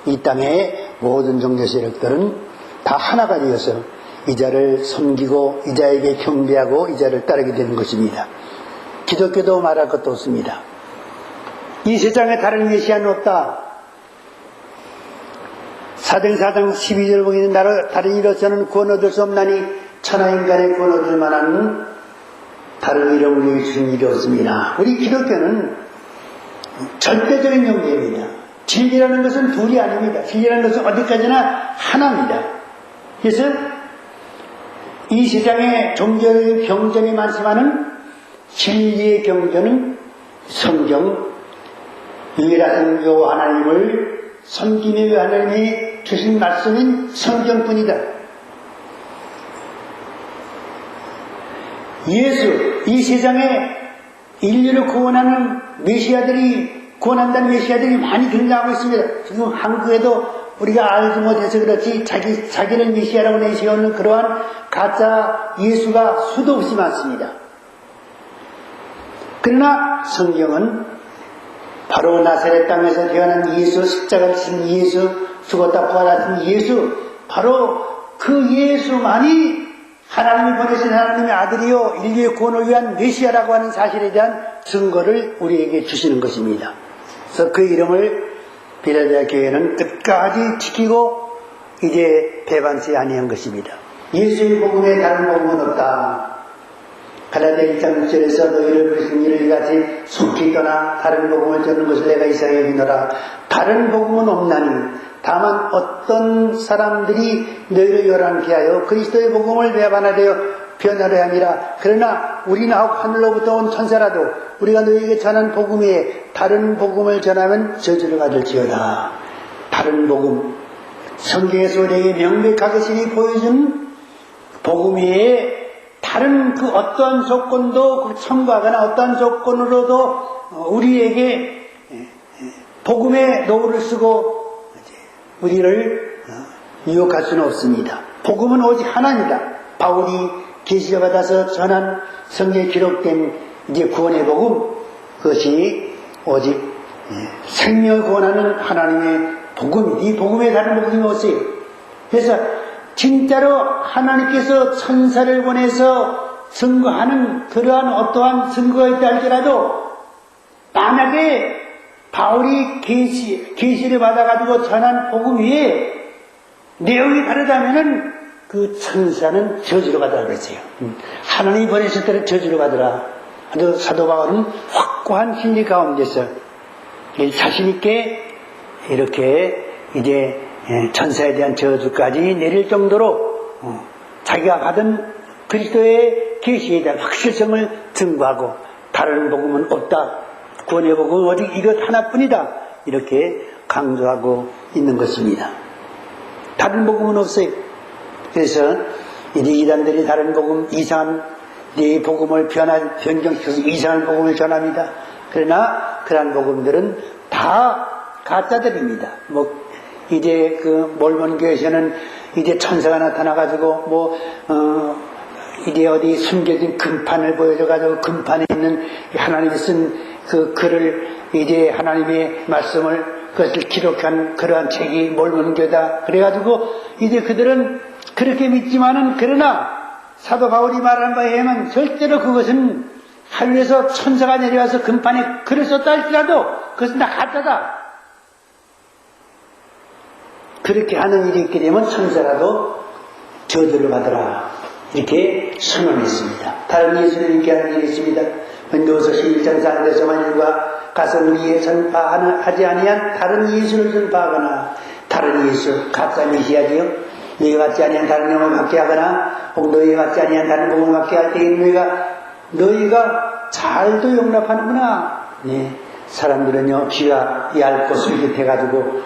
이 땅의 모든 종교 세력들은 다 하나가 되어서 이자를 섬기고 이자에게 경배하고 이자를 따르게 되는 것입니다. 기독교도 말할 것도 없습니다. 이 세상에 다른 메시아는 없다. 사도행전 4장 12절 보기에는 나로 다른 이로서는 구원 얻을 수 없나니 천하인간의 구원 얻을 만한 다른 이름을 주신 일이 없습니다. 우리 기독교는 절대적인 영계입니다. 진리라는 것은 둘이 아닙니다. 진리라는 것은 어디까지나 하나입니다. 그래서 이 세상에 종교의 경전이 많지만은 진리의 경전은 성경, 유일하신 요 하나님을 섬기며 그 하나님이 주신 말씀인 성경뿐이다. 예수, 이 세상에 인류를 구원하는 메시아들이 구원한다는 메시아들이 많이 등장하고 있습니다. 지금 한국에도 우리가 알지 못해서 그렇지 자기를 메시아라고 내세우는 그러한 가짜 예수가 수도 없이 많습니다. 그러나 성경은 바로 나사렛 땅에서 태어난 예수, 십자가를 진 예수, 죽었다 부활하신 예수, 바로 그 예수만이 하나님이 보내신 하나님의 아들이요 인류의 구원을 위한 메시아라고 하는 사실에 대한 증거를 우리에게 주시는 것입니다. 그래서 그 이름을 빌라델피아 교회는 끝까지 지키고 이제 배반치 아니한 것입니다. 예수의 복음에 다른 복음은 없다. 갈라디아 1장 6절에서 너희를 그리스도 일을 같이 속히 떠나 다른 복음을 전하는 것을 내가 이상히 여기노라. 다른 복음은 없나니 다만 어떤 사람들이 너희를 요란케 하여 그리스도의 복음을 배반하려 변하려 함이라. 그러나 우리는 하늘로부터 온 천사라도 우리가 너희에게 전한 복음 외에 다른 복음을 전하면 저주를 받을지어다. 다른 복음, 성경에서 우리에게 명백하게 신이 보여준 복음 외에 다른 그 어떠한 조건도 첨가하거나 어떠한 조건으로도 우리에게 복음의 노를 쓰고 우리를 유혹할 수는 없습니다. 복음은 오직 하나입니다. 바울이 계시를 받아서 전한 성경에 기록된 이제 구원의 복음, 그것이 오직 생명을 구원하는 하나님의 복음이, 이 복음에 다른 복음이 없어요. 그래서 진짜로 하나님께서 천사를 보내서 증거하는 그러한 어떠한 증거가 있다 할지라도 만약에 바울이 계시를 받아가지고 전한 복음 위에 내용이 다르다면은 그 천사는 저주로 가더라 그랬어요. 하나님이 보내실 때는 저주로 가더라. 아주 사도 바울은 확고한 진리 가운데서 자신있게 이렇게 이제 천사에 대한 저주까지 내릴 정도로 자기가 받은 그리스도의 계시에 대한 확실성을 증거하고 다른 복음은 없다. 구원의 복음은 오직 이것 하나뿐이다. 이렇게 강조하고 있는 것입니다. 다른 복음은 없어요. 그래서 이제 이단들이 다른 복음, 이상한 네 복음을 변경시켜서 이상한 복음을 전합니다. 그러나 그러한 복음들은 다 가짜들입니다. 이제 그 몰몬 교회에서는 이제 천사가 나타나가지고 이제 어디 숨겨진 금판을 보여줘가지고 금판에 있는 하나님이 쓴 그 글을 이제 하나님의 말씀을 그것을 기록한 그러한 책이 몰몬교다. 그래가지고 이제 그들은 그렇게 믿지만은 그러나 사도 바울이 말하는 바에 의하면 절대로 그것은 하늘에서 천사가 내려와서 금판에 글을 썼다 할지라도 그것은 다 가짜다. 그렇게 하는 일이 있게 되면 천사라도 저주를 받으라. 이렇게 선언했습니다. 다른 예수를 인기하는 일이 있습니다. 은도서 11장 4절에서 만일과 가서 우리의 전파하지 아니한 다른 예수를 전파하거나 다른 예수, 가짜 메시아지요. 너희가 갖지 아니한 다른 영을 갖게 하거나 혹 너희가 갖지 아니한 다른 복음을 갖게 할 때에 너희가 잘도 용납하는구나. 네, 사람들은요 귀가 얇고 솔깃해가지고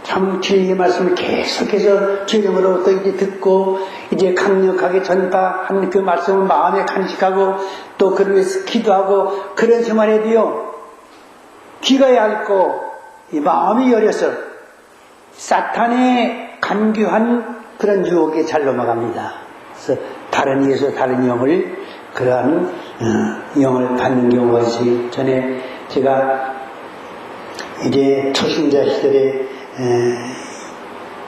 참 진리의 말씀을 계속해서 주님으로부터 이제 듣고 이제 강력하게 전파하는 그 말씀을 마음에 간직하고 또 그를 위해서 기도하고 그런 생활에도요 귀가 얇고 이 마음이 여려서 사탄의 간교한 그런 유혹에 잘 넘어갑니다. 그래서 다른 예수, 다른 영을 그러한 영을 받는 경우가 있어요. 전에 제가 이제 초신자 시절에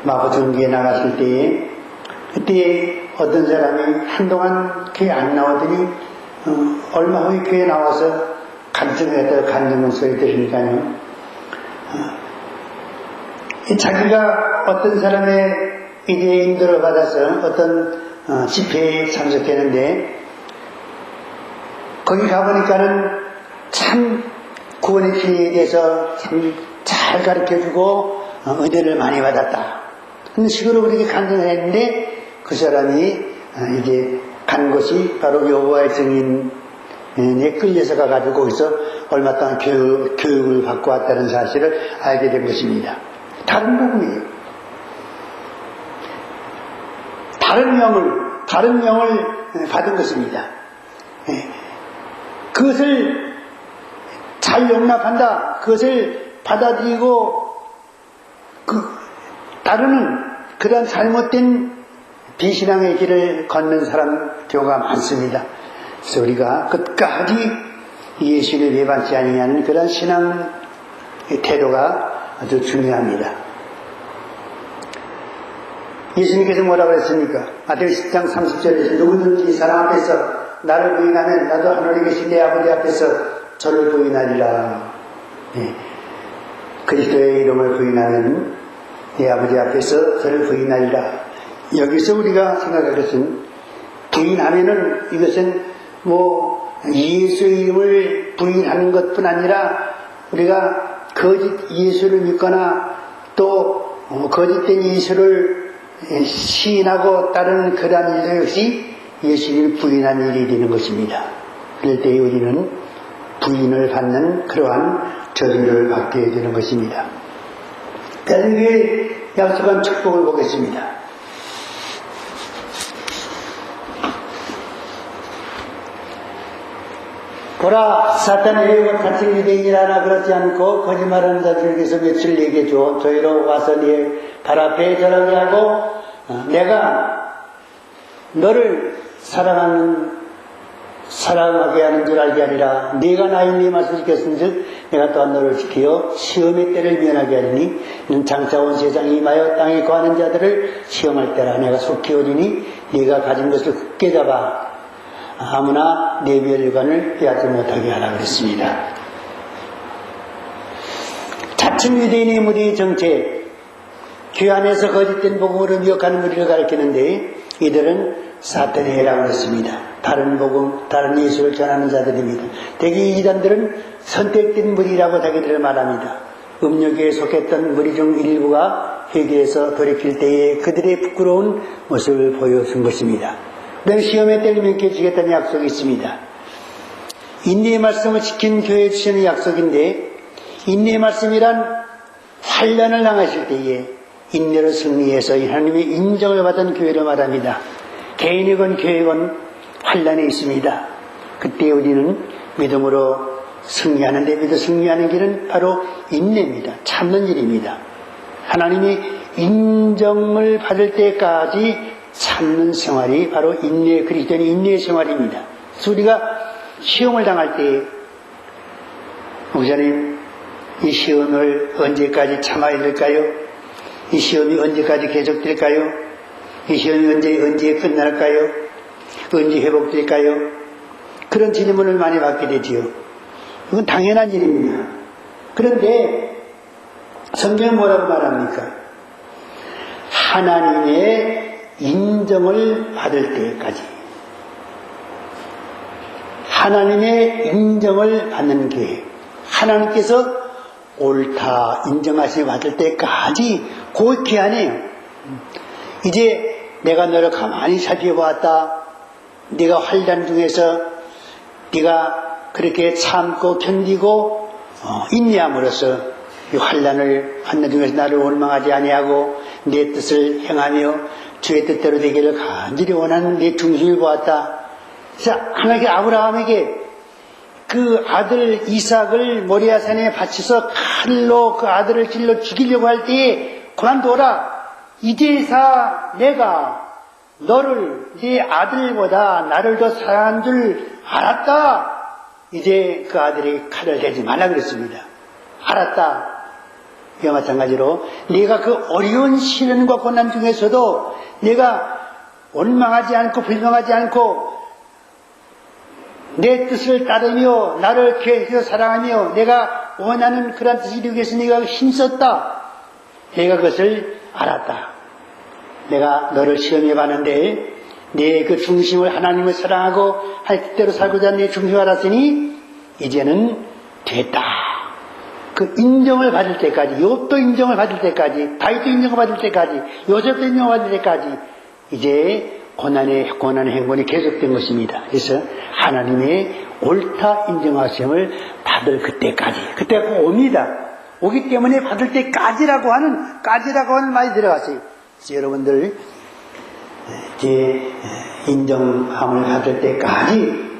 마포전기에 나갔을 때에 그때 어떤 사람이 한동안 교회 안 나오더니 얼마 후에 교회 나와서 간증했다가 간증 소리 들으니까요 자기가 어떤 사람의 이제 인도를 받아서 어떤 집회에 참석했는데 거기 가보니까는 참 구원의 진리에 대해서 참 잘 가르쳐주고 은혜를 많이 받았다. 그런 식으로 그렇게 간증을 했는데 그 사람이 이제 간 곳이 바로 여호와의 증인에 끌려서 가가지고 거기서 얼마 동안 교육을 받고 왔다는 사실을 알게 된 것입니다. 다른 복음이에요. 다른 영을 받은 것입니다. 그것을 잘 잘 용납한다. 그것을 받아들이고 따르는 그런 잘못된 비신앙의 길을 걷는 사람 경우가 많습니다. 그래서 우리가 끝까지 예수를 배반치 아니하는 그런 신앙 태도가 아주 중요합니다. 예수님께서 뭐라고 했습니까? 마태복음 10장 30절에서 누구든지 사람 앞에서 나를 부인하면 나도 하늘에 계신 내 아버지 앞에서 저를 부인하리라. 네. 그리스도의 이름을 부인하면 내 아버지 앞에서 저를 부인하리라. 여기서 우리가 생각할 것은 부인하면은 이것은 예수의 이름을 부인하는 것뿐 아니라 우리가 거짓 예수를 믿거나 또 거짓된 예수를 시인하고 따르는 그러한 일 역시 예수님을 부인한 일이 되는 것입니다. 그럴 때 우리는 부인을 받는 그러한 저주를 받게 되는 것입니다. 다윗에게 약속한 축복을 보겠습니다. 보라, 사탄의 유혹은 같은 유대인이라 하나 그렇지 않고 거짓말하는 자들에게서 며칠 내게 줘. 저희로 와서 네 발 앞에 절하게 하고 내가 너를 사랑하게 하는 줄 알게 하리라. 네가 나의 네 말씀을 지켰은즉 내가 또한 너를 지키어 시험의 때를 면하게 하리니 이는 장차 온 세상에 임하여 땅에 거하는 자들을 시험할 때라. 내가 속히 오리니 네가 가진 것을 굳게 잡아 아무나 내 멸관을 빼앗지 못하게 하라 그랬습니다. 자칭 유대인의 무리의 정체, 교회 안에서 거짓된 복음으로 미혹하는 무리를 가리키는데 이들은 사탄의 해라고 했습니다. 다른 복음, 다른 예수를 전하는 자들입니다. 대개 이단들은 선택된 무리라고 자기들을 말합니다. 음욕에 속했던 무리 중 일부가 회개해서 돌이킬 때에 그들의 부끄러운 모습을 보여준 것입니다. 그다음 시험의 때를免주겠다는 약속이 있습니다. 인내의 말씀을 지킨 교회에 주시는 약속인데 인내의 말씀이란 환난을 당하실 때에 인내로 승리해서 하나님의 인정을 받은 교회를 말합니다. 개인이건 교회건 환난이 있습니다. 그때 우리는 믿음으로 승리하는데 믿어 승리하는 길은 바로 인내입니다. 참는 일입니다. 하나님의 인정을 받을 때까지 참는 생활이 바로 인내, 그리스도인의 인내의 생활입니다. 그래서 우리가 시험을 당할 때 목사님 이 시험을 언제까지 참아야 될까요? 이 시험이 언제까지 계속될까요? 이 시험이 언제 끝날까요? 언제 회복될까요? 그런 질문을 많이 받게 되지요. 이건 당연한 일입니다. 그런데 성경은 뭐라고 말합니까? 하나님의 인정을 받을 때까지, 하나님의 인정을 받는 교회, 하나님께서 옳다 인정하심을 받을 때까지 그 기한이에요. 이제 내가 너를 가만히 살펴보았다. 네가 환난 중에서 네가 그렇게 참고 견디고 인내함으로써 이 환난을 환난 중에서 나를 원망하지 아니하고 내 뜻을 행하며 주의 뜻대로 되기를 간절히 원하는 내 중심을 보았다. 그래서 하나님께 아브라함에게 그 아들 이삭을 모리아산에 바쳐서 칼로 그 아들을 찔러 죽이려고 할 때에 그만둬라. 이제서 내가 너를 네 아들보다 나를 더 사랑한 줄 알았다. 이제 그 아들이 칼을 대지 말라 그랬습니다. 알았다. 이와 마찬가지로 네가 그 어려운 시련과 고난 중에서도 내가 원망하지 않고 불평하지 않고 내 뜻을 따르며 나를 계속 사랑하며 내가 원하는 그런 뜻을 이루기 위해서 네가 힘썼다. 내가 그것을 알았다. 내가 너를 시험해 봤는데 내 그 중심을 하나님을 사랑하고 할 뜻대로 살고자 하는 내 중심을 알았으니 이제는 됐다. 그 인정을 받을 때까지, 욥도 인정을 받을 때까지, 다윗도 인정을 받을 때까지, 요셉도 인정을 받을 때까지 이제 고난의 행군이 계속된 것입니다. 그래서 하나님의 옳다 인정하심을 받을 그때가 옵니다. 오기 때문에 받을 때까지라고 하는 말이 들어갔어요. 그래서 여러분들 이제 인정함을 받을 때까지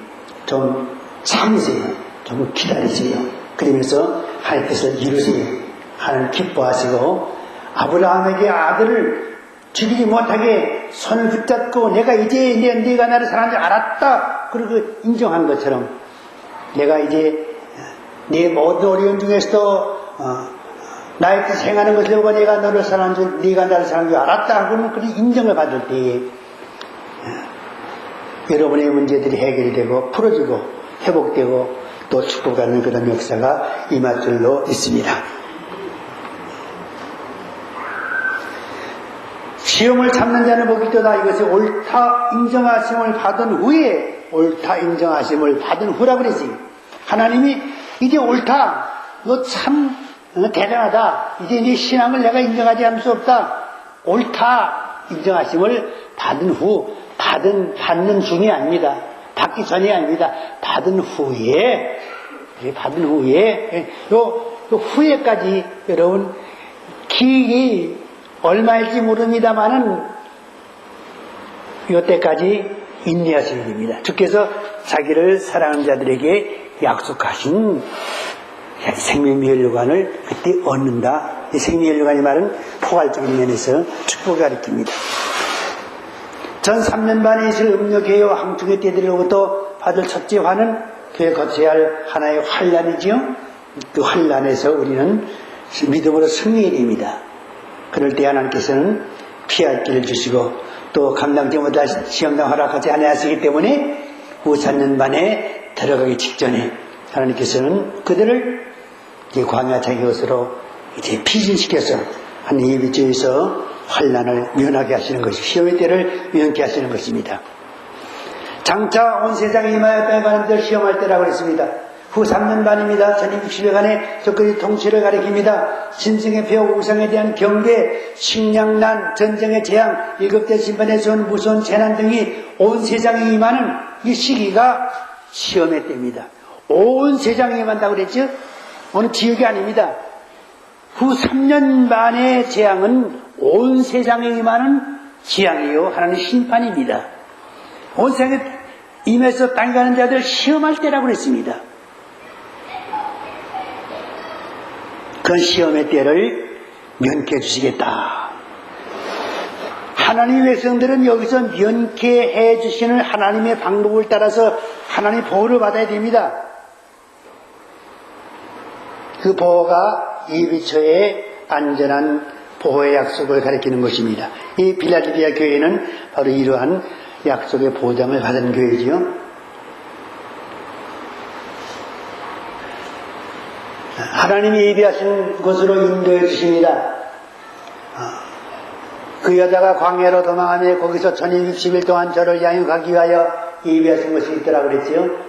좀 참으세요. 좀 기다리세요. 그러면서 하나님께서 이루세요. 하나님 기뻐하시고 아브라함에게 아들을 죽이지 못하게 손을 붙잡고 내가 이제 네가 나를 사랑하는 줄 알았다. 그리고 인정한 것처럼 내가 이제 네 모든 어려움 중에서도 나의 뜻 행하는 것을 보고 내가 너를 사랑하는 줄 네가 나를 사랑하는 줄 알았다. 그러면 그 인정을 받을 때에 여러분의 문제들이 해결이 되고 풀어지고 회복되고 또 축복하는 그런 역사가 임할 줄로 있습니다. 시험을 참는 자는 복이 있도다. 이것이 옳다 인정하심을 받은 후에 옳다 인정하심을 받은 후라 그랬어요. 하나님이 이제 옳다. 너 참 대단하다. 이제 네 신앙을 내가 인정하지 않을 수 없다. 옳다 인정하심을 받은 후 받는 중이 아닙니다. 받기 전이 아닙니다. 받은 후에 요 후에까지 여러분 기일이 얼마일지 모릅니다만은 이때까지 인내하셔야 됩니다. 주께서 자기를 사랑하는 자들에게 약속하신 생명미혈류관을 그때 얻는다. 이 생명미혈류관의 말은 포괄적인 면에서 축복을 가리킵니다. 전 3년 반에 있을 음력개요 항축의 때들로부터 받을 첫째 화는 그에 거쳐야 할 하나의 환란이지요. 그 환란에서 우리는 믿음으로 승리해야 됩니다. 그럴 때 하나님께서는 피할 길을 주시고 또 감당치 못할 시험당 허락하지 아니하시기 때문에 후 3년 반에 들어가기 직전에 하나님께서는 그들을 이제 광야 자기 것으로 이제 피진시켜서 한 예비주에서 환란을 면하게 하시는 것이 시험의 때를 면케 하시는 것입니다. 장차 온 세상에 임하였다는 바람들 시험할 때라고 했습니다. 후 3년 반입니다. 전임 60여간의 적그리 통치를 가리킵니다. 신승의 폐허 우상에 대한 경계, 식량난, 전쟁의 재앙, 일곱대 심판에서 온 무서운 재난 등이 온 세상에 임하는 이 시기가 시험의 때입니다. 온 세상에 임한다고 그랬죠? 어느 지역이 아닙니다. 후 3년 반의 재앙은 온 세상에 임하는 재앙이요 하나님 심판입니다. 온 세상에 임해서 땅에 가는 자들 시험할 때라고 그랬습니다. 그 시험의 때를 면케해 주시겠다. 하나님의 백성들은 여기서 면케해 주시는 하나님의 방법을 따라서 하나님의 보호를 받아야 됩니다. 그 보호가 예비처의 안전한 보호의 약속을 가리키는 것입니다. 이 빌라델비아 교회는 바로 이러한 약속의 보장을 받은 교회지요. 하나님이 예비하신 곳으로 인도해 주십니다. 그 여자가 광야로 도망하며 거기서 1260일 동안 저를 양육하기 위하여 예비하신 것이 있더라고 그랬지요.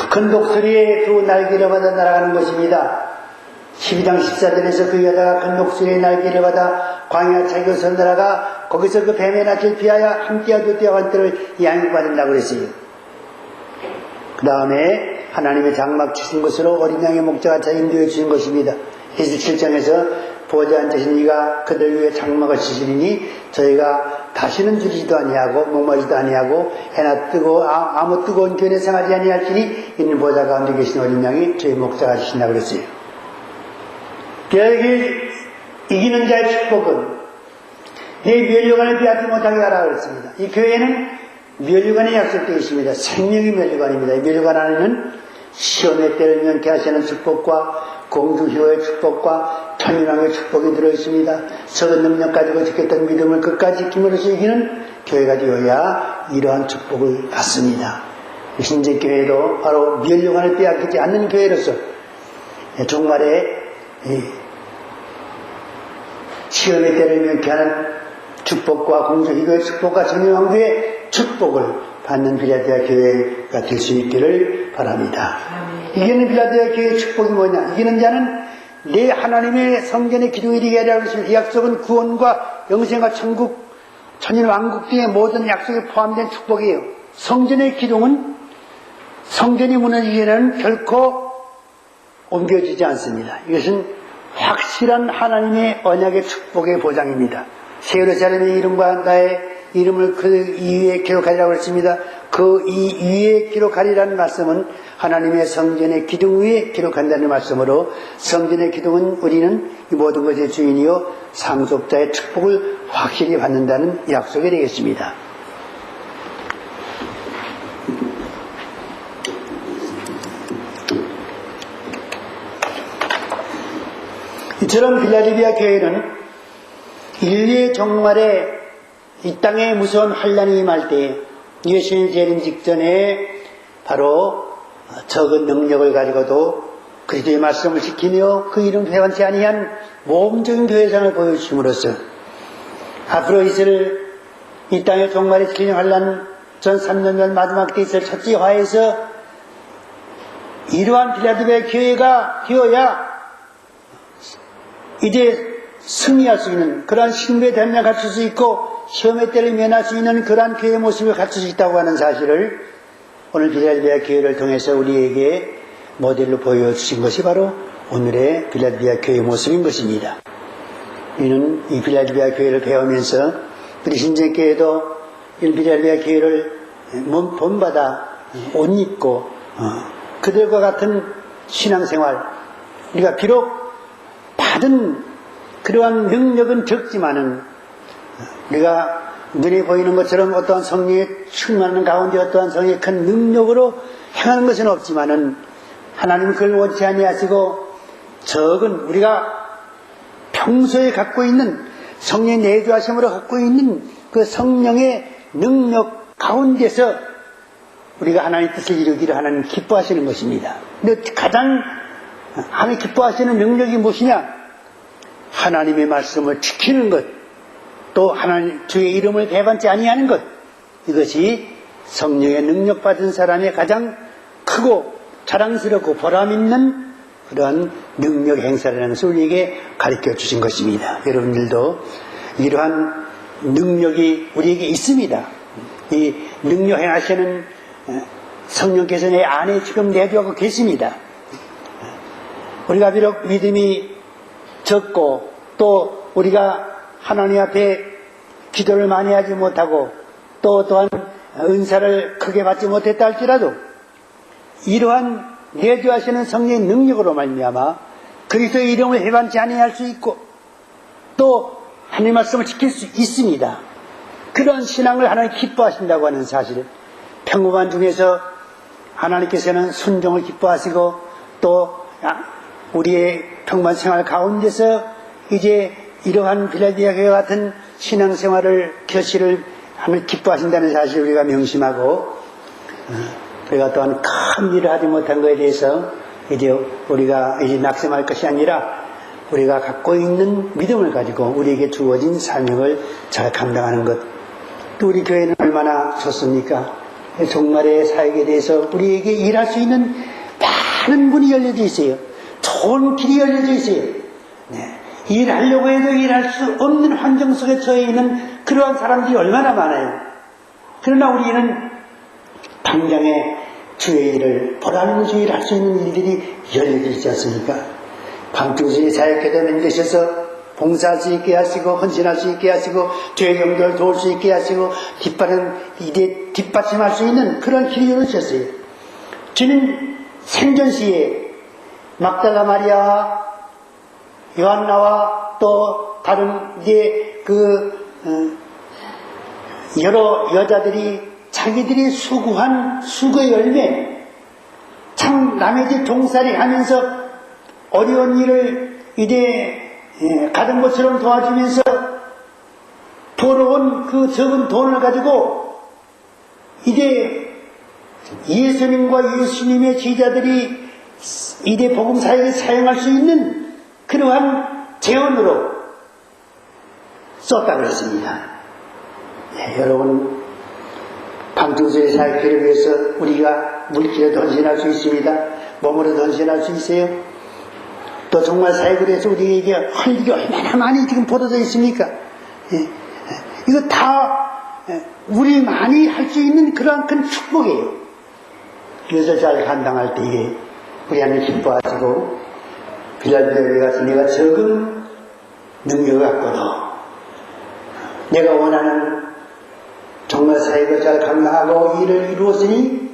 큰 독수리의 두 날개를 받아 날아가는 것입니다. 12장 14절에서 그 여자가 큰 독수리의 날개를 받아 광야 자기것으로 날아가 거기서 그 뱀의 낯을 피하여 한 띠와 두 띠와 한 띠를 양육받는다고 그랬어요. 그 다음에 하나님의 장막 주신 것으로 어린 양의 목자가 자 인도해 주신 것입니다. 히스기 7장에서 보좌 앉으신 이가 그들 위에 장막을 치시리니 저희가 다시는 줄이지도 아니하고 목마르지도 아니하고 해나 뜨고 아무 뜨거운 견에 생하지 아니할지니 이는 보좌 가운데 계신 어린 양이 저희 목자가 주신다고 그랬어요. 여기 이기는 자의 축복은 내 멸류관을 빼앗지 못하게 하라 그랬습니다. 이 교회는 멸류관이 약속되어 있습니다. 생명의 멸류관입니다. 이 멸류관 안에는 시험의 때를 면케 하시는 축복과 공주효의 축복과 천일왕의 축복이 들어있습니다. 적은 능력 가지고 지켰던 믿음을 끝까지 지킴으로써 이기는 교회가 되어야 이러한 축복을 받습니다. 신재교회도 바로 멸류관을 빼앗기지 않는 교회로서 종말에 시험의 때를 면케하는 축복과 공주효의 축복과 천일왕의 축복을 받는 빌라델비아 교회가 될 수 있기를 바랍니다. 이기는 빌라델비아 교회의 축복이 뭐냐? 이기는 자는 내 하나님의 성전의 기둥이 이르게 하리라 그랬습니다. 이 약속은 구원과 영생과 천국, 천일왕국 등의 모든 약속에 포함된 축복이에요. 성전의 기둥은 성전이 무너지기에는 결코 옮겨지지 않습니다. 이것은 확실한 하나님의 언약의 축복의 보장입니다. 새 예루살렘의 이름과 나의 이름을 그 이후에 기록하리라고 했습니다. 그 이 위에 기록하리라는 말씀은 하나님의 성전의 기둥 위에 기록한다는 말씀으로 성전의 기둥은 우리는 이 모든 것의 주인이요 상속자의 축복을 확실히 받는다는 약속이 되겠습니다. 이처럼 빌라델비아 교회는 인류의 종말에 이 땅에 무서운 환란이 임할 때에 예수님 재림 직전에 바로 적은 능력을 가지고도 그리스도의 말씀을 지키며 그 이름 회반치 아니한 모범적인 교회상을 보여주심으로써 앞으로 있을 이 땅의 종말에 지키는 환란 전 3년전 마지막 때 있을 첫째 화에서 이러한 빌라델비아 교회가 되어야 이제 승리할 수 있는 그러한 신부의 담력을 갖출 수 있고 시험의 때를 면할 수 있는 그러한 교회의 모습을 갖출 수 있다고 하는 사실을 오늘 빌라델비아 교회를 통해서 우리에게 모델로 보여주신 것이 바로 오늘의 빌라델비아 교회의 모습인 것입니다. 우리는 이 빌라델비아 교회를 배우면서 우리 신정교회도 이 빌라델비아 교회를 본받아 옷 입고 그들과 같은 신앙생활 우리가 비록 받은 그러한 능력은 적지만은 우리가 눈에 보이는 것처럼 어떠한 성령에 충만한 가운데 어떠한 성령의 큰 능력으로 행하는 것은 없지만은 하나님은 그걸 원치 아니하시고 적은 우리가 평소에 갖고 있는 성령의 내주하심으로 갖고 있는 그 성령의 능력 가운데서 우리가 하나님의 뜻을 이루기를 하나님 기뻐하시는 것입니다. 근데 가장 하나님 기뻐하시는 능력이 무엇이냐? 하나님의 말씀을 지키는 것, 또 하나님 주의 이름을 배반치 아니하는 것, 이것이 성령의 능력 받은 사람의 가장 크고 자랑스럽고 보람있는 그러한 능력 행사라는 것을 우리에게 가르쳐 주신 것입니다. 여러분들도 이러한 능력이 우리에게 있습니다. 이 능력 행하시는 성령께서 내 안에 지금 내주하고 계십니다. 우리가 비록 믿음이 적고 또 우리가 하나님 앞에 기도를 많이 하지 못하고 또 또한 은사를 크게 받지 못했다 할지라도 이러한 내주하시는 성령의 능력으로 말미암아 그리스도의 이름을 해반치 아니할 수 있고 또 하나님의 말씀을 지킬 수 있습니다. 그런 신앙을 하나님 기뻐하신다고 하는 사실, 평범한 중에서 하나님께서는 순종을 기뻐하시고 또 우리의 평범한 생활 가운데서 이제 이러한 빌라델비아 교회 같은 신앙생활을 결실을 하나님 기뻐하신다는 사실을 우리가 명심하고 우리가 또한 큰 일을 하지 못한 것에 대해서 이제 우리가 이제 낙심할 것이 아니라 우리가 갖고 있는 믿음을 가지고 우리에게 주어진 사명을 잘 감당하는 것. 또 우리 교회는 얼마나 좋습니까? 종말의 사역에 대해서 우리에게 일할 수 있는 많은 문이 열려져 있어요. 좋은 길이 열려져 있어요. 네. 일하려고 해도 일할 수 없는 환경 속에 처해 있는 그러한 사람들이 얼마나 많아요. 그러나 우리는 당장에 주의 일을 보람있는 주의 일을 할 수 있는 일들이 열려져 있지 않습니까? 광중수의 사역회도 만드셔서 봉사할 수 있게 하시고 헌신할 수 있게 하시고 죄의 용도를 도울 수 있게 하시고 이제 뒷받침할 수 있는 그런 길이 열어주셨어요. 주는 생전시에 막달라 마리아와 요한나와 또 다른 이제 여러 여자들이 자기들이 수고한 수고의 열매, 참 남의 집 종살이 하면서 어려운 일을 이제 가던 것처럼 도와주면서 벌어온 그 적은 돈을 가지고 이제 예수님과 예수님의 제자들이 이제 복음 사역에 사용할 수 있는 그러한 재원으로 썼다 그랬습니다. 네, 여러분 방중수의 사역회를 위해서 우리가 물질에도 헌신할 수 있습니다. 몸으로도 헌신할 수 있어요. 또 정말 사역을 해서 우리에게 할 일이 얼마나 많이 지금 벌어져 있습니까? 예. 이거 다 우리만이 할 수 있는 그러한 큰 축복이에요. 그래서 잘 감당할 때에 우리 하나님 기뻐하시고 빌라델비아에 가서 내가 적은 능력을 갖고도 내가 원하는 정말 복음의 사역을 잘 감당하고 일을 이루었으니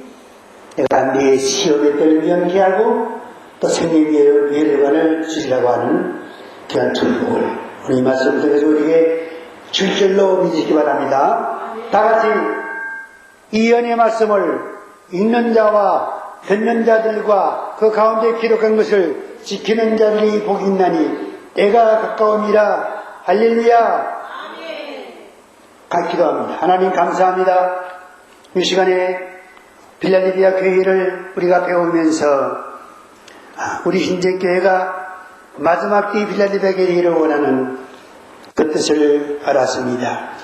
내가 네 시험의 때를 면케하고 또 생명의 예료관을 주시라고 하는 귀한 축복을 오늘 이 말씀을 통해서 우리에게 줄줄로 믿으시기 바랍니다. 다같이 이 연의 말씀을 읽는 자와 듣는 자들과 그 가운데 기록한 것을 지키는 자들이 복이 있나니 때가 가까움이라. 할렐루야. 기도합니다. 하나님 감사합니다. 이 시간에 빌라델비아 교회를 우리가 배우면서 우리 신재교회가 마지막 때 빌라델비아 교회를 원하는 그 뜻을 알았습니다.